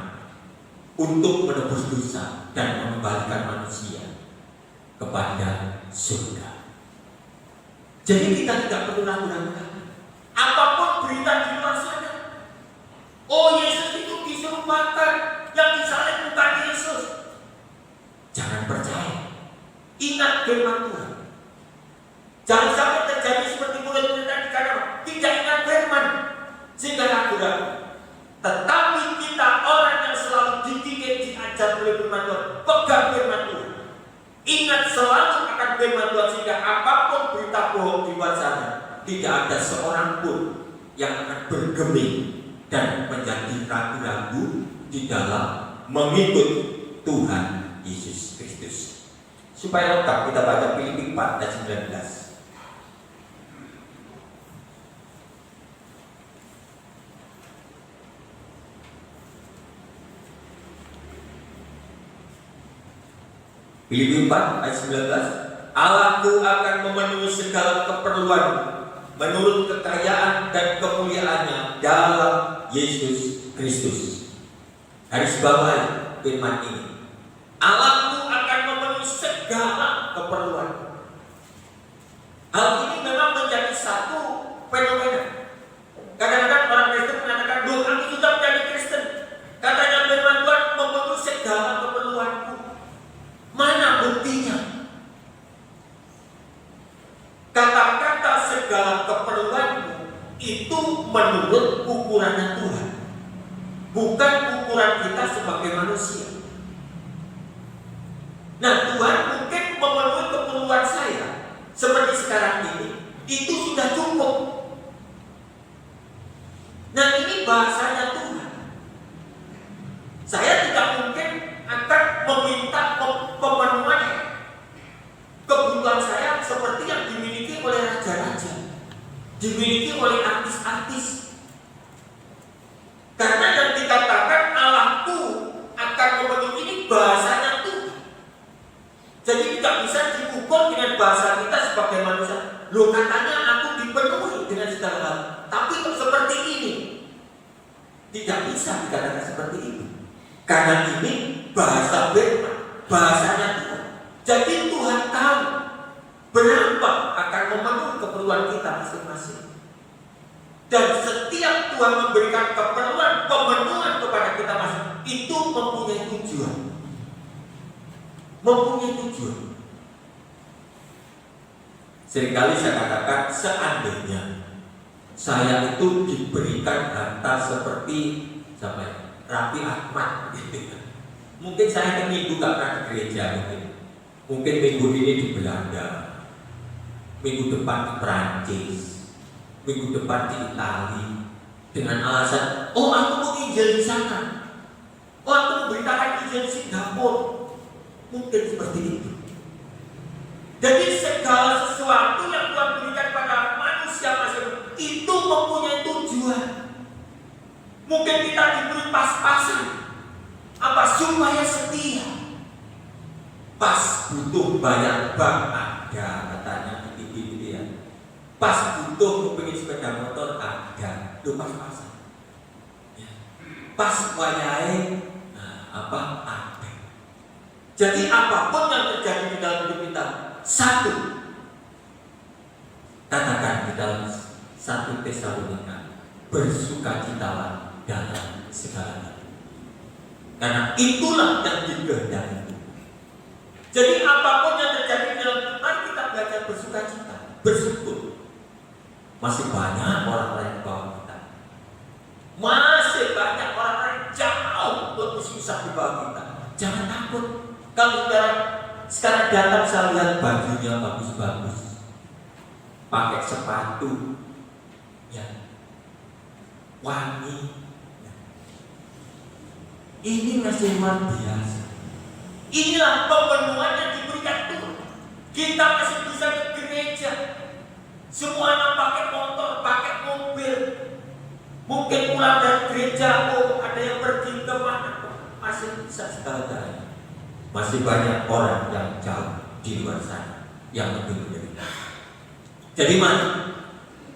untuk menebus dosa dan mengembalikan manusia kepada surga. Jadi kita tidak perlu ragu-ragu lagi. Apapun berita di luar sana, oh Yesus itu disuruh makan, yang disalib bukan Yesus, jangan percaya. Ingat firman Tuhan. Jangan sampai terjadi seperti murid-murid tadi karena tidak ingat firman sehingga ragu-ragu. Tetapi kita orang yang selalu dididik, diajar oleh firman Tuhan, pegang firman Tuhan. Ingat selalu akan firman Tuhan sehingga apapun berita bohong di luar sana, tidak ada seorang pun yang akan bergeming dan menjadi ragu-ragu di dalam mengikut Tuhan Yesus Kristus. Supaya lengkap kita baca Filipi 4 ayat 19. Filipi 4 ayat 19, Allahku akan memenuhi segala keperluan menurut kekayaan dan kemuliaannya dalam Yesus Kristus. Garis bawahi firman ini. Allahku akan memenuhi segala keperluan. Hal ini memang menjadi satu fenomena. Kadang-kadang orang Kristen mengatakan, "Duh, aku sudah menjadi Kristen." Katanya firman Tuhan memenuhi segala keperluanku. Mana buktinya? Kata-kata segala keperluanmu itu menurut ukurannya Tuhan, bukan ukuran kita sebagai manusia. Nah, Tuhan mungkin memenuhi keperluan saya seperti sekarang ini, itu sudah cukup. Nah, ini bahasanya Tuhan. Saya tidak mungkin akan meminta pemenuhan kebutuhan saya seperti yang dimiliki oleh raja-raja, dimiliki oleh artis-artis. Karena yang dikatakan Allahku akan memenuhi ini bahasanya Tuhan. Jadi tidak bisa diukur dengan bahasa kita sebagai manusia. Loh, katanya aku dipenuhi dengan segala hal, tapi kok seperti ini? Tidak bisa dikatakan seperti itu. Karena ini bahasa firman, bahasanya Tuhan. Jadi Tuhan tahu berapa akan memenuhi keperluan kita masing-masing. Dan setiap Tuhan memberikan keperluan pemenuhan kepada kita masing, itu mempunyai tujuan. Mempunyai tujuan. Seringkali saya katakan, seandainya saya itu diberikan harta seperti Raffi Ahmad, mungkin saya ke minggu gak pernah di gereja, mungkin minggu ini di Belanda, minggu depan di Perancis, minggu depan di Italia, dengan alasan, oh aku mau Injil di sana, oh aku mau beritakan Injil di Singapura, mungkin seperti itu. Jadi segala sesuatu yang Tuhan berikan pada manusia masing-masing itu mempunyai tujuan. Mungkin kita diberi pas-pasan, apa supaya setia. Pas butuh bayar bank ada, katanya gitu ya. Pas butuh pengen sepeda motor ada, itu pas-pasan. Ya. Pas wayai, ada. Jadi apapun yang terjadi di dalam hidup kita, satu, katakan di dalam 1 Tesalonika, bersukacitalah dalam segalanya. Karena itulah yang dikehendaki. Jadi apapun yang terjadi dalam kita, kita belajar bersukacita, bersyukur. Masih banyak orang-orang di bawah kita. Masih banyak orang-orang jauh lebih susah di bawah kita. Jangan takut. Kalau sekarang datang saya lihat bajunya bagus-bagus, pakai sepatu, ya, wangi. Ini masih luar biasa. Inilah pemenuhan yang diberikan Tuhan. Kita masih bisa ke gereja. Semuanya pakai motor, pakai mobil. Mungkin pulang dari gereja, ada yang pergi ke mana, masih bisa segala-galanya. Masih banyak orang yang jauh di luar sana yang lebih menderita. Jadi mana?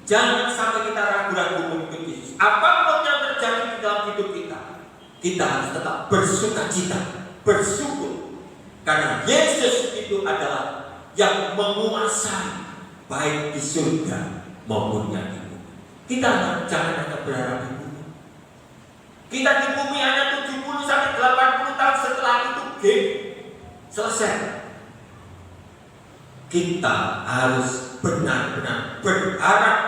Jangan sampai kita ragu-ragu mengikut Yesus. Apapun yang terjadi di dalam hidup kita harus tetap bersukacita, bersyukur. Karena Yesus itu adalah yang menguasai baik di surga maupun yang di bumi. Kita jangan hanya berharap di bumi. Kita di bumi hanya 70 sampai 80 tahun, setelah itu selesai. Kita harus benar-benar berharap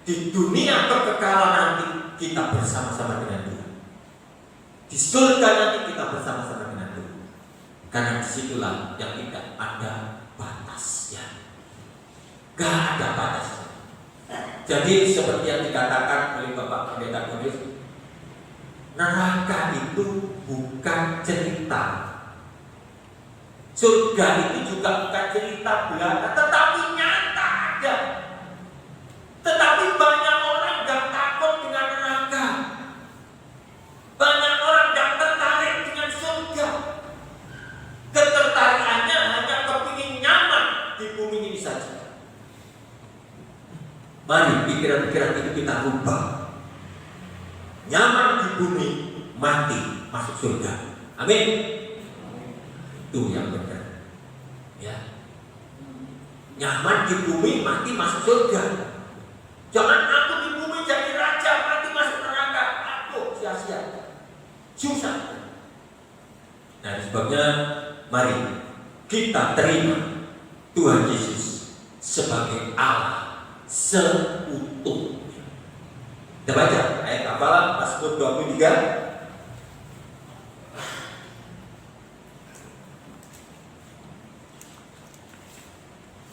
di dunia kekekalan nanti kita bersama-sama dengan Tuhan. Di surga nanti kita bersama-sama dengan Tuhan. Karena disitulah yang tidak ada batasnya. Gak ada batasnya. Jadi seperti yang dikatakan oleh Bapak Pendeta Kudus, neraka itu bukan cerita. Surga itu juga bukan cerita belaka, tetapi nyata ada. Tetapi banyak orang yang takut dengan neraka. Banyak orang yang tertarik dengan surga. Ketertarikan pikiran-pikiran itu kita rubah. Nyaman di bumi, mati masuk surga. Amin. Itu yang benar. Ya. Nyaman di bumi, mati masuk surga. Jangan aku di bumi jadi raja, mati masuk neraka. Aku sia-sia. Susah. Nah, sebabnya mari kita terima Tuhan Yesus sebagai Allah seutuhnya. Kita baca ayat hafalan Mazmur 23.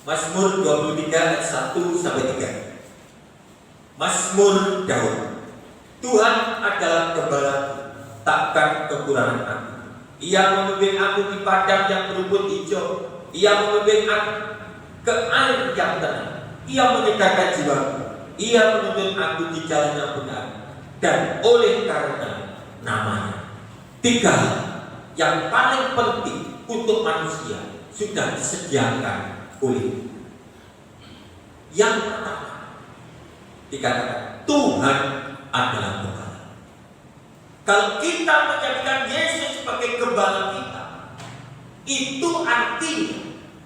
Mazmur 23 ayat 1 sampai 3. Mazmur Daud. Tuhan adalah gembalaku, takkan kekurangan aku. Ia memimpin aku di padang yang berumput hijau. Ia memimpin aku ke air yang tenang. Ia menyegarkan jiwaku. Ia menuntun aku di jalan yang benar. Dan oleh karena namanya. 3 hal yang paling penting untuk manusia sudah disediakan oleh. Yang pertama dikatakan Tuhan adalah gembala. Kalau kita menjadikan Yesus sebagai gembala kita, itu artinya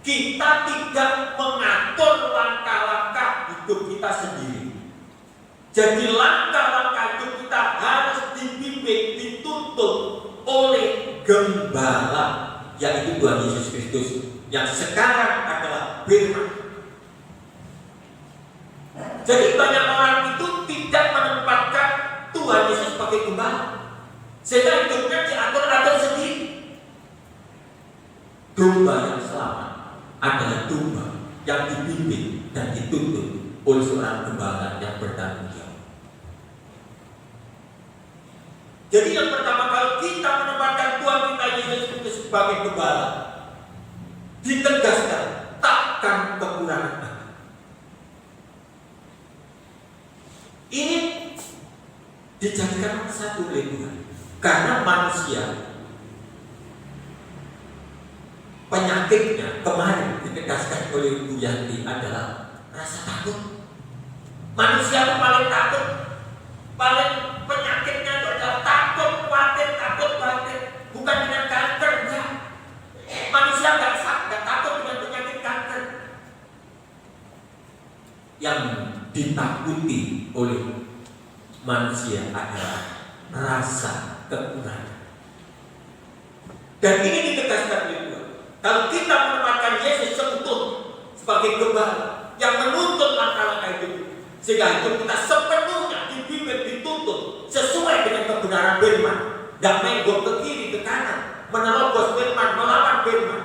kita tidak mengatur langkah-langkah hidup kita sendiri. Jadi langkah-langkah hidup kita harus dibimbing, dituntun oleh gembala, yaitu Tuhan Yesus Kristus yang sekarang adalah firman. Jadi banyak orang itu tidak menempatkan Tuhan Yesus sebagai gembala, sehingga hidupnya diatur-atur sendiri. Domba yang selamat adalah domba yang dibimbing dan dituntun oleh seorang gembala yang bertanggung jawab. Jadi yang pertama, kalau kita menempatkan Tuhan kita Yesus Kristus sebagai gembala, ditegaskan takkan kekurangan aku. Ini dijadikan satu oleh Tuhan. Karena manusia penyakitnya kemarin ditegaskan oleh Bu Yanti adalah rasa takut. Manusia itu paling takut, paling penyakitnya itu adalah takut, khawatir, bukan dengan kanker, enggak. Manusia nggak takut dengan penyakit kanker. Yang ditakuti oleh manusia adalah rasa kekurangan. Dan ini ditegaskan oleh Tuhan. Kalau kita menempatkan Yesus seutuh sebagai gembala yang menuntun langkah-langkah hidup, sehingga hidup kita sepenuhnya dibimbing, dituntun sesuai dengan kebenaran firman, tidak menggok ke kiri ke kanan, menerobos firman, melawan firman,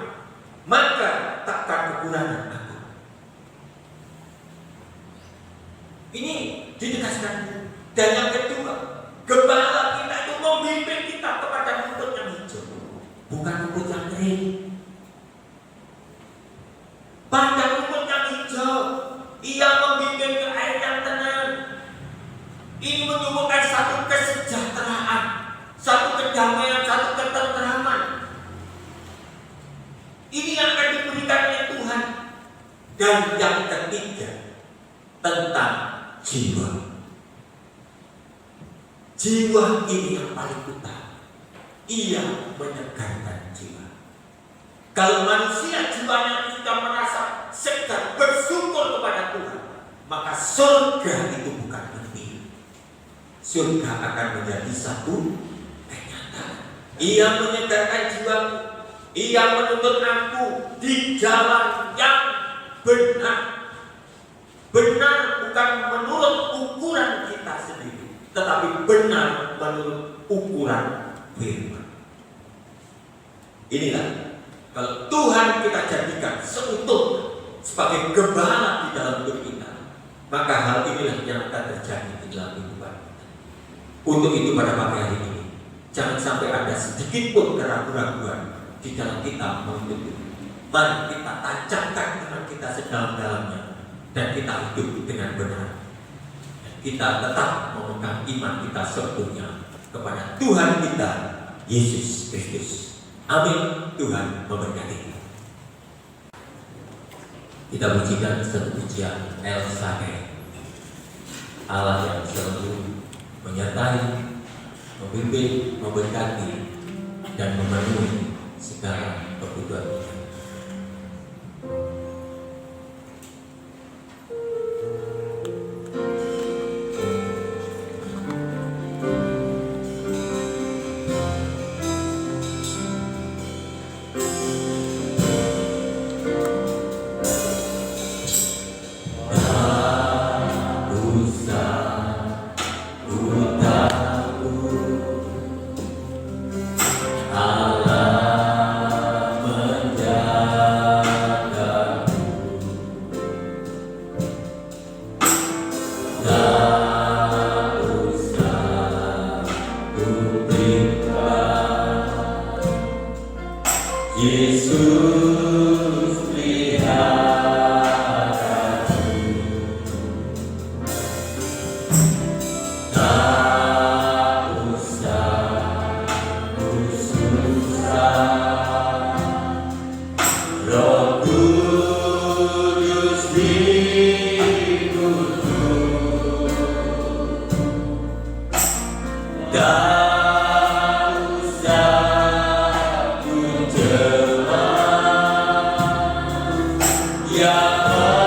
maka takkan kekurangan aku. Ini ditegaskan. Dan yang kedua, gembala kita itu membimbing kita kepada rumput yang hijau, bukan rumput yang kering. Pada rumput yang hijau, ia membimbing ke air yang tenang. Ini menunjukkan satu kesejahteraan, satu kedamaian, satu ketenteraman. Ini yang akan diberikan oleh Tuhan. Dan yang ketiga, tentang jiwa. Jiwa ini yang paling utama. Ia menyegarkan jiwa. Kalau manusia jiwanya sudah merasa segar, bersyukur kepada Tuhan, maka surga itu bukan mimpi. Surga akan menjadi satu kenyataan. Ia menyegarkan jiwaku. Ia menuntun aku di jalan yang benar. Benar bukan menurut ukuran kita sendiri, tetapi benar menurut ukuran firman. Inilah kalau Tuhan kita jadikan seutuh sebagai gembala di dalam hidup kita, maka hal inilah yang akan terjadi di dalam kehidupan kita. Untuk itu pada pagi hari ini, jangan sampai ada sedikit pun keraguan-keraguan di dalam kita menuntut Tuhan. Mari kita tancapkan iman kita sedalam-dalamnya dan kita hidup dengan benar. Kita tetap memegang iman kita seutuhnya kepada Tuhan kita Yesus Kristus. Amin. Tuhan memberkati. Kita pujikan satu pujian El Shaddai. Allah yang selalu menyertai, membimbing, memberkati, dan memenuhi segala kebutuhan kita. Yesus pelihara tak usah susah, Roh Kudus dikutuk, tak usah menjelma yang memberkatiku.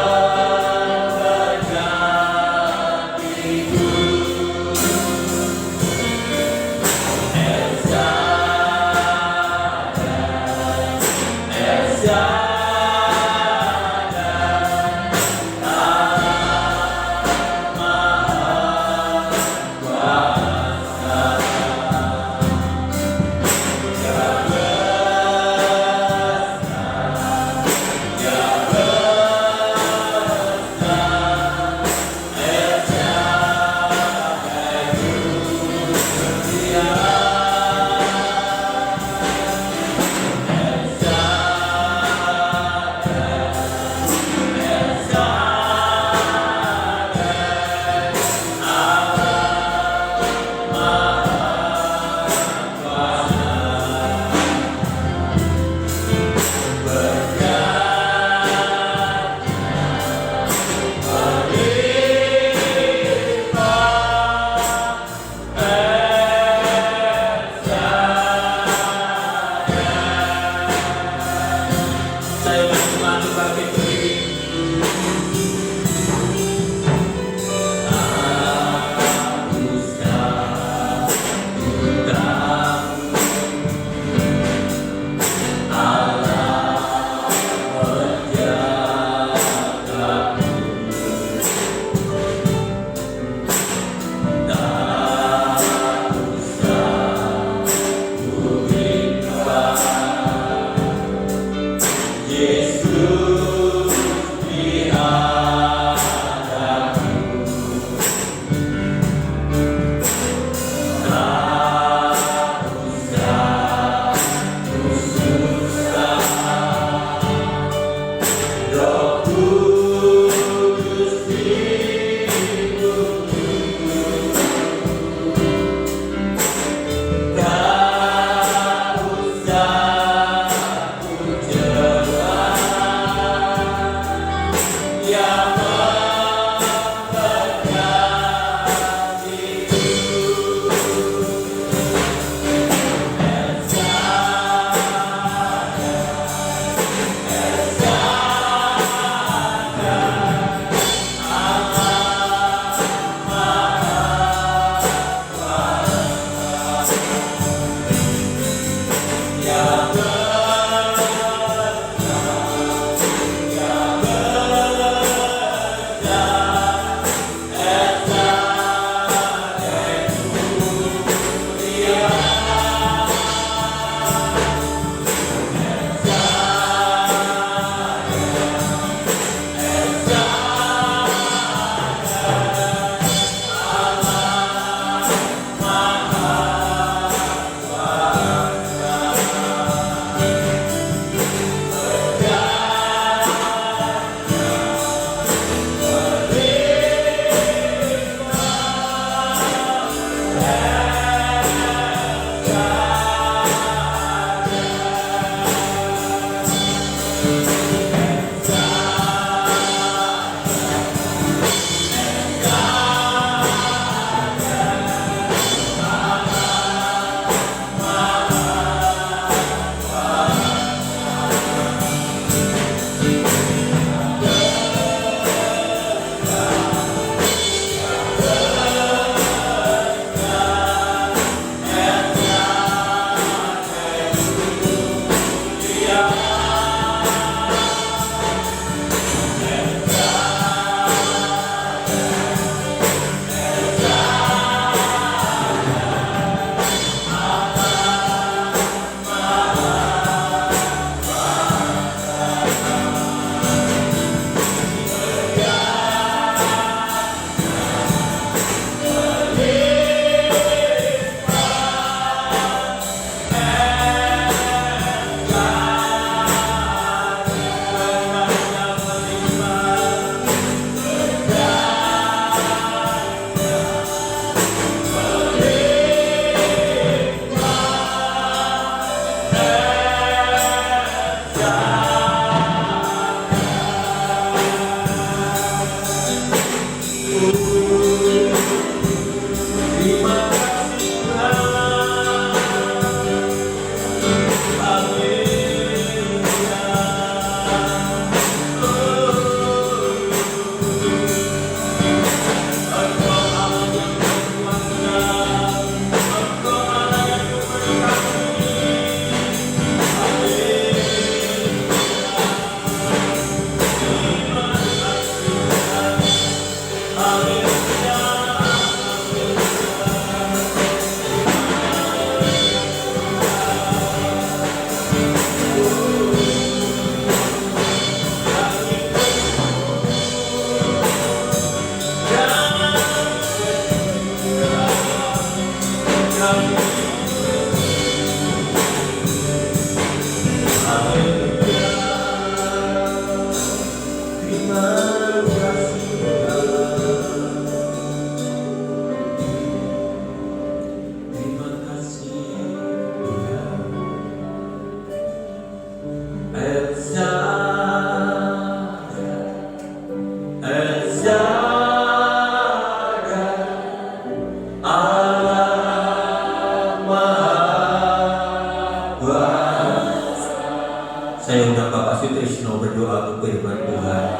Saya undang Bapak Sutrisno berdoa untuk firman Tuhan.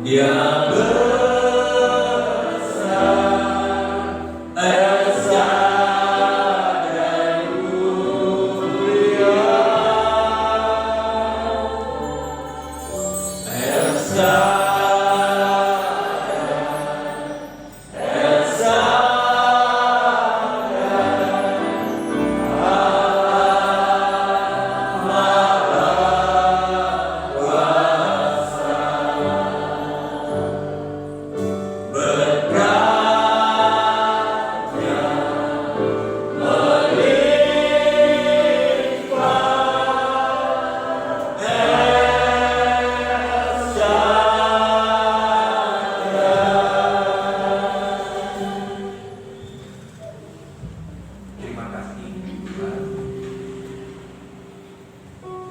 Yang besar, esa dan mulia, esa.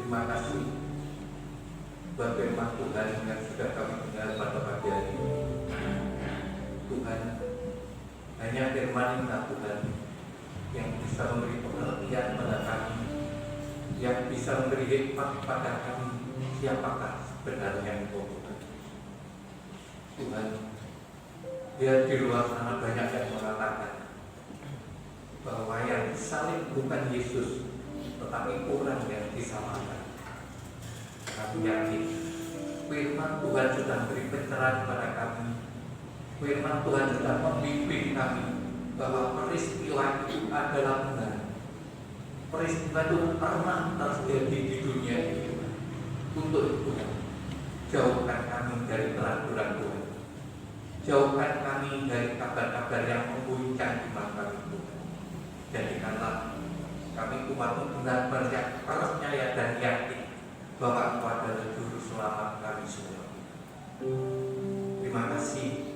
Terima kasih buat firman Tuhan yang sudah kami dengar pada pagi hari ini. Tuhan, hanya firman Tuhan yang bisa memberi pengertian pada kami, yang bisa memberi hikmat pada kami, siapakah sebenarnya Engkau Tuhan. Tuhan, biar di luar sana banyak yang mengatakan bahwa yang disalib bukan Yesus, tetapi orang yang disamakan. Kami yakin firman Tuhan sudah beri pencerahan kepada kami. Firman Tuhan sudah membimbing kami bahwa peristiwa itu adalah benar. Peristiwa itu pernah terjadi di dunia ini. Untuk Tuhan, jauhkan kami dari keraguan Tuhan. Jauhkan kami dari kabar-kabar yang mengguncang iman kami Tuhan. Jadikanlah kami umat benar-benar yang percaya dan yakin bahwa Engkau adalah juru selamat kami semua. Terima kasih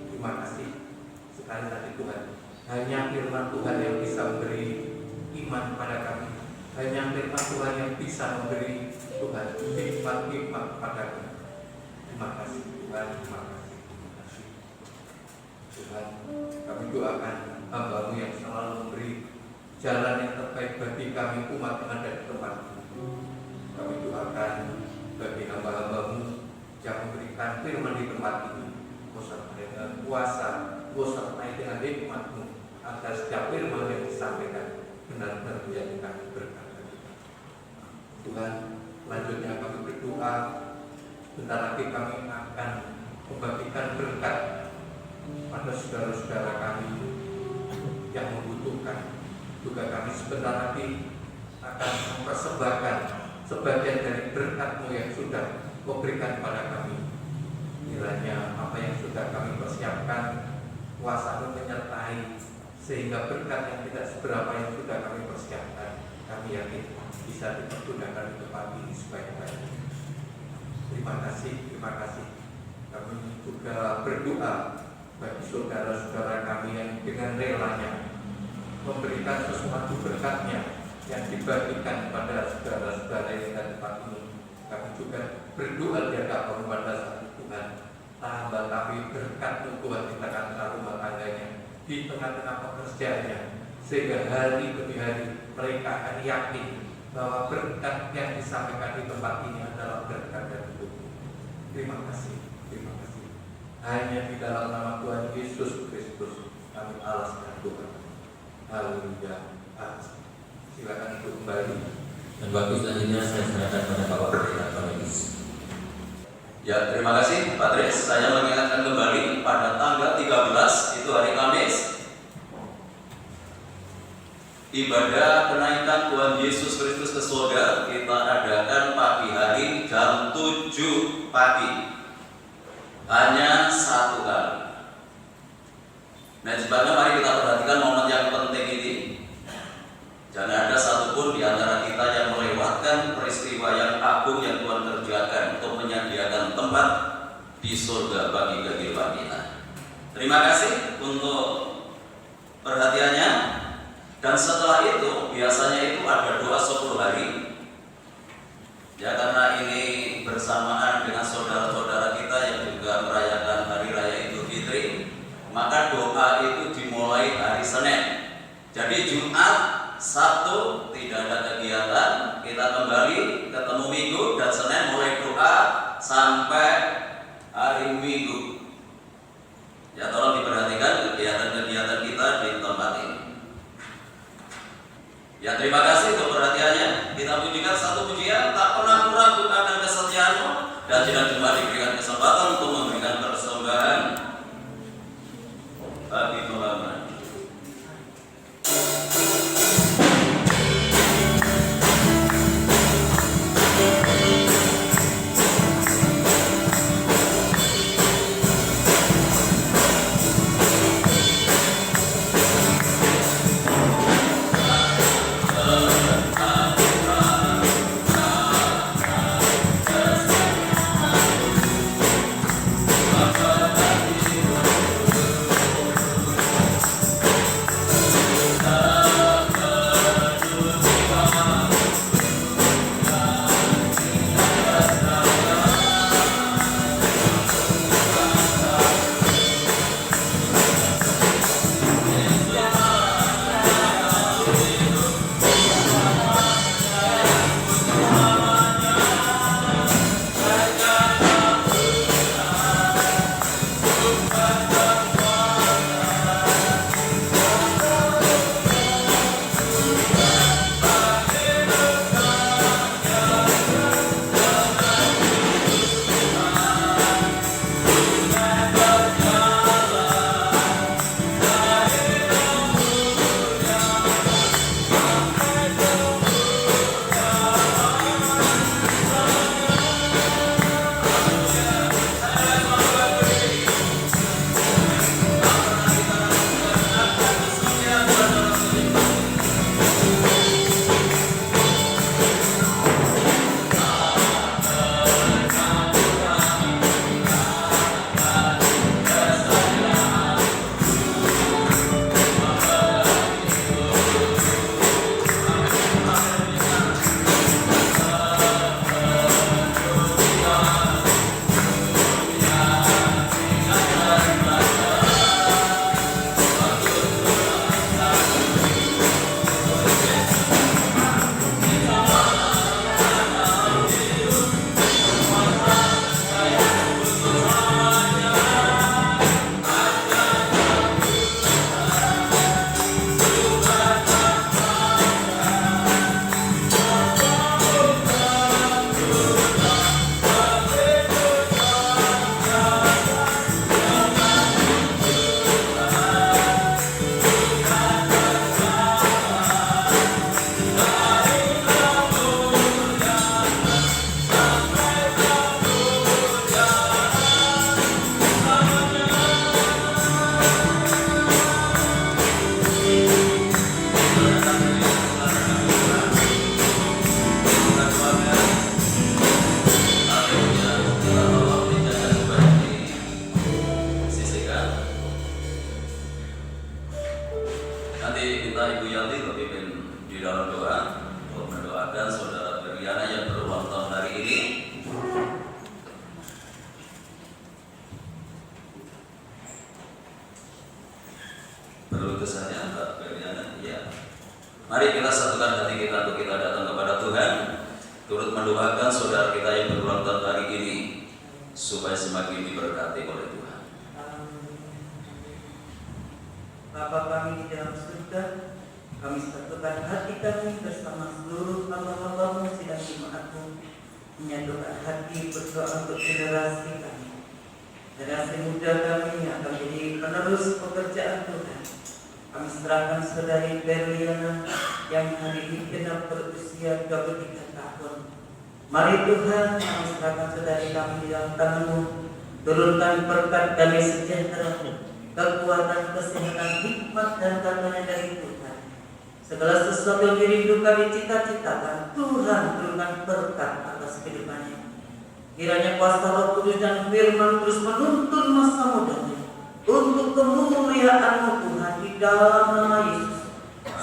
sekali lagi Tuhan. Hanya firman Tuhan yang bisa memberi iman pada kami. Hanya firman Tuhan yang bisa memberi Tuhan hikmat pada kami. Terima kasih Tuhan, terima kasih. Tuhan, kami doakan hamba-Mu yang selalu memberi jalan yang terbaik bagi kami umat yang ada di tempat ini. Kami doakan bagi hamba-hamba-Mu yang memberikan firman di tempat ini, Kau sertai dengan kuasa, Kau sertai dengan hikmat-Mu, agar setiap firman yang disampaikan benar-benar menjadikan berkat bagi kami. Tuhan, selanjutnya kami berdoa, bentar lagi kami akan membagikan berkat pada saudara-saudara kami yang membutuhkan. Juga kami sebentar lagi akan mempersembahkan sebagian dari berkat-Mu yang sudah Kau berikan pada kami. Kiranya apa yang sudah kami persiapkan, kuasa-Mu menyertai, sehingga berkat yang tidak seberapa yang sudah kami persiapkan, kami yakin bisa dipergunakan di tempat ini sebaik-baiknya. Terima kasih. Kami juga berdoa bagi saudara-saudara kami yang dengan relanya memberikan sesuatu berkat-Nya yang dibagikan pada saudara-saudara yang ada di tempat ini. Kami juga berdoa di hadapan pada saat Tuhan, tambah kami berkat Tuhan di tengah-tengah rumah tangganya, di tengah-tengah pekerjaannya, sehingga hari demi hari mereka akan yakin bahwa berkat yang disampaikan di tempat ini adalah berkat dari Tuhan. Terima kasih. Hanya di dalam nama Tuhan Yesus Kristus kami alaskan Tuhan. Haleluya. Silakan untuk kembali. Dan waktu selanjutnya saya serahkan pada Bapak Pendeta Paulus. Ya, terima kasih Pak Tris. Saya mengingatkan kembali pada tanggal 13 itu hari Kamis, ibadah kenaikan Tuhan Yesus Kristus ke surga kita adakan pagi hari jam 7 pagi. Hanya satu kali. Nah, sebabnya mari kita perhatikan momen yang penting ini. Jangan ada satupun di antara kita yang melewatkan peristiwa yang agung yang Tuhan kerjakan untuk menyediakan tempat di surga bagi kehidupan kita. Terima kasih untuk perhatiannya. Dan setelah itu, biasanya itu ada doa 10 hari. Ya, karena ini bersamaan dengan saudara-saudara kita yang juga merayakan Hari Raya Idul Fitri, maka doa itu dimulai hari Senin. Jadi Jumat, Sabtu tidak ada kegiatan, kita kembali ketemu Minggu dan Senin mulai doa sampai hari Minggu. Ya, tolong diperhatikan kegiatan-kegiatan kita di tempat ini. Ya, terima kasih untuk perhatiannya. Kita pujikan satu pujian, tak pernah ragu akan kesetiaanmu, dan tidak cuma diberikan kesempatan untuk memberikan persembahan bagi pembangunan. Mari kita satukan hati kita untuk kita datang kepada Tuhan, turut mendoakan saudara kita yang berulang tahun hari ini supaya semakin diberkati oleh Tuhan. Bapa kami di dalam surga, kami satukan hati kami bersama seluruh hamba-hambamu sidang jemaatmu, menyatukan hati berdoa untuk generasi kami, generasi muda kami yang akan menjadi penerus pekerjaan Tuhan. Kami serahkan saudari Berliana yang hari ini genap berusia 23 tahun. Mari Tuhan, kami serahkan saudari kami di dalam tangan-Mu. Turunkan berkat damai sejahtera, kekuatan, kesehatan, hikmat dan karunia dari Tuhan. Segala sesuatu yang rindu kami cita-citakan, Tuhan turunkan berkat atas kehidupannya. Kiranya kuasa Roh Kudus dan Firman terus menuntun masa mudanya untuk kemuliaan-Mu Tuhan di dalam nama Yesus.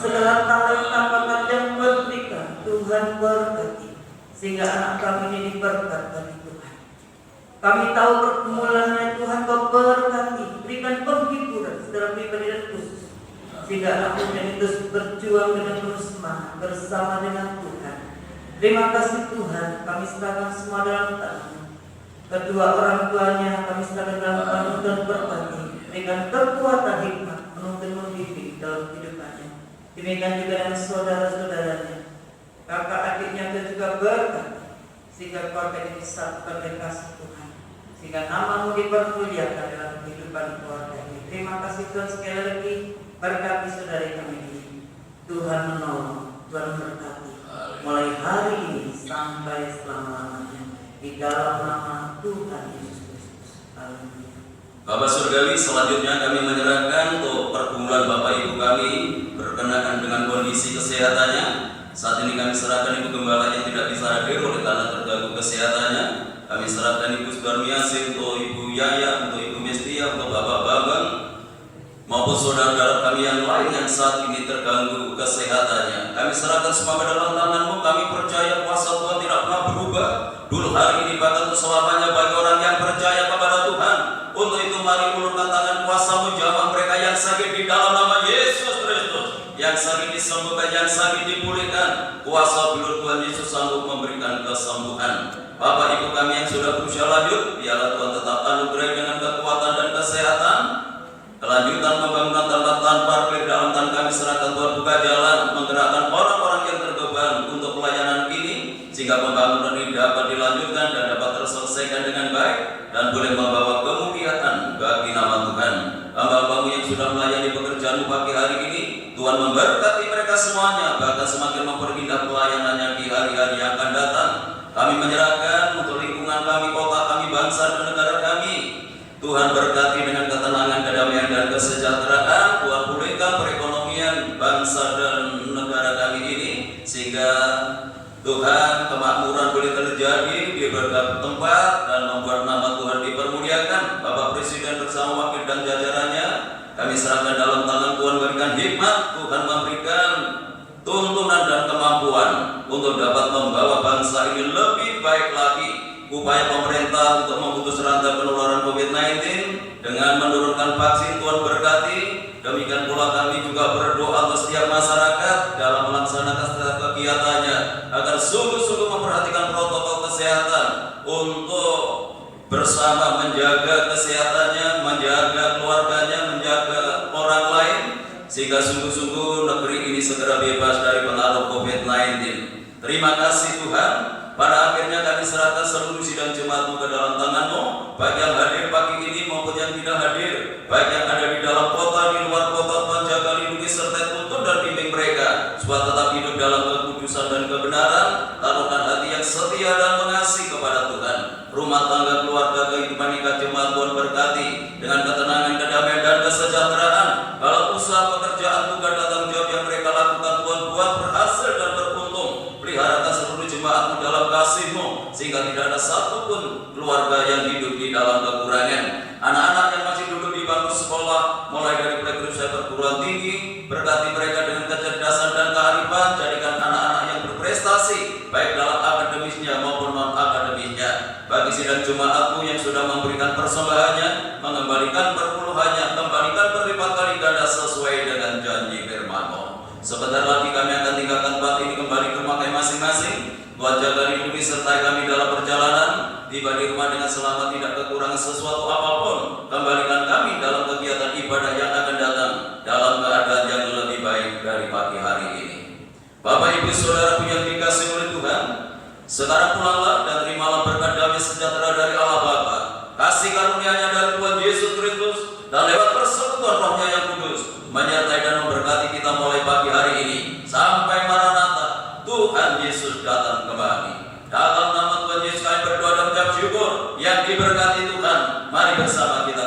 Segala talenta bakat yang berikan Tuhan berkati, sehingga anak kami ini diberkati Tuhan. Kami tahu pergumulannya Tuhan Kau berkati, berikan penghiburan secara pribadi dan khusus, sehingga anak muda itu berjuang dengan penuh semangat bersama dengan Tuhan. Terima kasih Tuhan, kami serahkan semua dalam tangan-Mu. Kedua orang tuanya kami serahkan dalam tangan dan berkati, berikan kekuatan hikmat menuntun mendidik dalam kehidupannya. Demikian juga dengan saudara-saudaranya, kakak adiknya dan juga berkati, sehingga keluarga ini disatukan dengan kasih Tuhan, sehingga nama-Mu dipermuliakan dalam kehidupan keluarga ini. Terima kasih Tuhan, sekali lagi berkati saudara kami ini. Tuhan menolong, Tuhan berkati mulai hari ini sampai selama-lamanya, di dalam nama Tuhan Yesus Kristus. Amin. Bapak Surgawi, selanjutnya kami menyerahkan untuk pergumulan Bapak Ibu kami berkenaan dengan kondisi kesehatannya. Saat ini kami serahkan Ibu Gembala yang tidak bisa hadir oleh karena terganggu kesehatannya. Kami serahkan Ibu Sudarmiasi, untuk Ibu Yaya, untuk Ibu Mestia, untuk Bapak Bambang, maupun saudara-saudara kami yang lain yang saat ini terganggu kesehatannya. Kami serahkan semua ke dalam tangan-Mu. Kami percaya kuasa Tuhan tidak pernah berubah, dulu hari ini bahkan selamanya bagi orang yang percaya kepada Tuhan. Untuk itu mari ulurkan tangan kuasa-Mu, jamah mereka yang sakit di dalam nama Yesus Kristus. Yang sakit disembuhkan, yang sakit dipulihkan. Kuasa bilur Tuhan Yesus sanggup memberikan kesembuhan. Bapak Ibu kami yang sudah berusia lanjut, biarlah Tuhan tetap anugerah dengan kekuatan dan kesehatan. Kelanjutan pembangunan tempat parkir dalam tangan kami serahkan Tuhan, buka jalan, menggerakkan orang-orang yang terbeban untuk pelayanan ini, sehingga pembangunan ini dapat dilanjutkan dan dapat terselesaikan dengan baik dan boleh membawa kemuliaan bagi nama Tuhan. Hamba-Hamba-Mu yang sudah melayani pekerjaan pagi hari ini, Tuhan memberkati mereka semuanya, bahkan semakin memperindah pelayanannya di hari-hari yang akan datang. Kami menyerahkan untuk lingkungan kami, kota kami, bangsa dan negara kami. Tuhan berkati dengan ketenangan, kedamaian dan kesejahteraan. Tuhan pulihkan perekonomian bangsa dan negara kami ini, sehingga Tuhan kemakmuran boleh terjadi di berbagai tempat dan membuat nama Tuhan dipermuliakan. Bapak Presiden bersama wakil dan jajarannya kami serahkan dalam tangan Tuhan, berikan hikmat. Tuhan memberikan tuntunan dan kemampuan untuk dapat membawa bangsa ini lebih baik lagi. Upaya pemerintah untuk memutus rantai penularan COVID-19 dengan menurunkan vaksin, Tuhan berkati. Demikian pula kami juga berdoa untuk setiap masyarakat dalam melaksanakan setiap kegiatannya agar sungguh-sungguh memperhatikan protokol kesehatan untuk bersama menjaga kesehatannya, menjaga keluarganya, menjaga orang lain, sehingga sungguh-sungguh negeri ini segera bebas dari pengaruh COVID-19. Terima kasih Tuhan. Pada akhirnya kami serahkan seluruh sidang jemaat-Mu ke dalam tangan-Mu, baik yang hadir pagi ini maupun yang tidak hadir, baik yang ada di dalam kota, di luar kota. Tuhan jaga, lindungi, serta tuntun dan bimbing mereka supaya tetap hidup dalam kekudusan dan kebenaran. Taruhkan hati yang setia dan mengasihi kepada Tuhan. Rumah tangga, keluarga, kehidupan nikah jemaat Tuhan berkati dengan ketenangan, kedamaian dan kesejahteraan. Kalau usaha, pekerjaan, tugas dan tanggung jawab yang mereka lakukan, Tuhan buat berhasil dan beruntung. Peliharakan seluruh jemaat-Mu dalam kasih-Mu, sehingga tidak ada satupun keluarga yang hidup di dalam kekurangan. Anak-anak yang masih duduk di bangku sekolah, mulai dari playgroup sampai perguruan tinggi, berkati mereka dengan kecerdasan dan kearifan. Jadikan anak-anak yang berprestasi, baik dalam akademisnya maupun non-akademisnya. Bagi sidang jemaat-Mu yang sudah memberikan persembahannya, mengembalikan perpuluhannya, kembalikan berlipat kali ganda sesuai dengan janji firman-Mu. Sebentar lagi kami akan tinggalkan tempat ini kembali ke rumah masing-masing. Tuhan jaga, lindungi, sertai kami dalam perjalanan. Tiba di rumah dengan selamat, tidak kekurangan sesuatu apapun. Kembalikan kami dalam kegiatan ibadah yang akan datang dalam keadaan yang lebih baik dari pagi hari ini. Bapak Ibu Saudara yang dikasihi oleh Tuhan, sekarang pulanglah dan terimalah berkat damai sejahtera dari Allah Bapa, kasih karunia-Nya dari Tuhan Yesus Kristus, dan lewat persekutuan Roh-Nya yang kudus menyertai dan memberkati kita mulai pagi hari ini sampai Maranatha, Tuhan Yesus datang kembali. Dalam nama Tuhan Yesus kami berdoa dan mengucap syukur. Yang diberkati Tuhan, mari bersama kita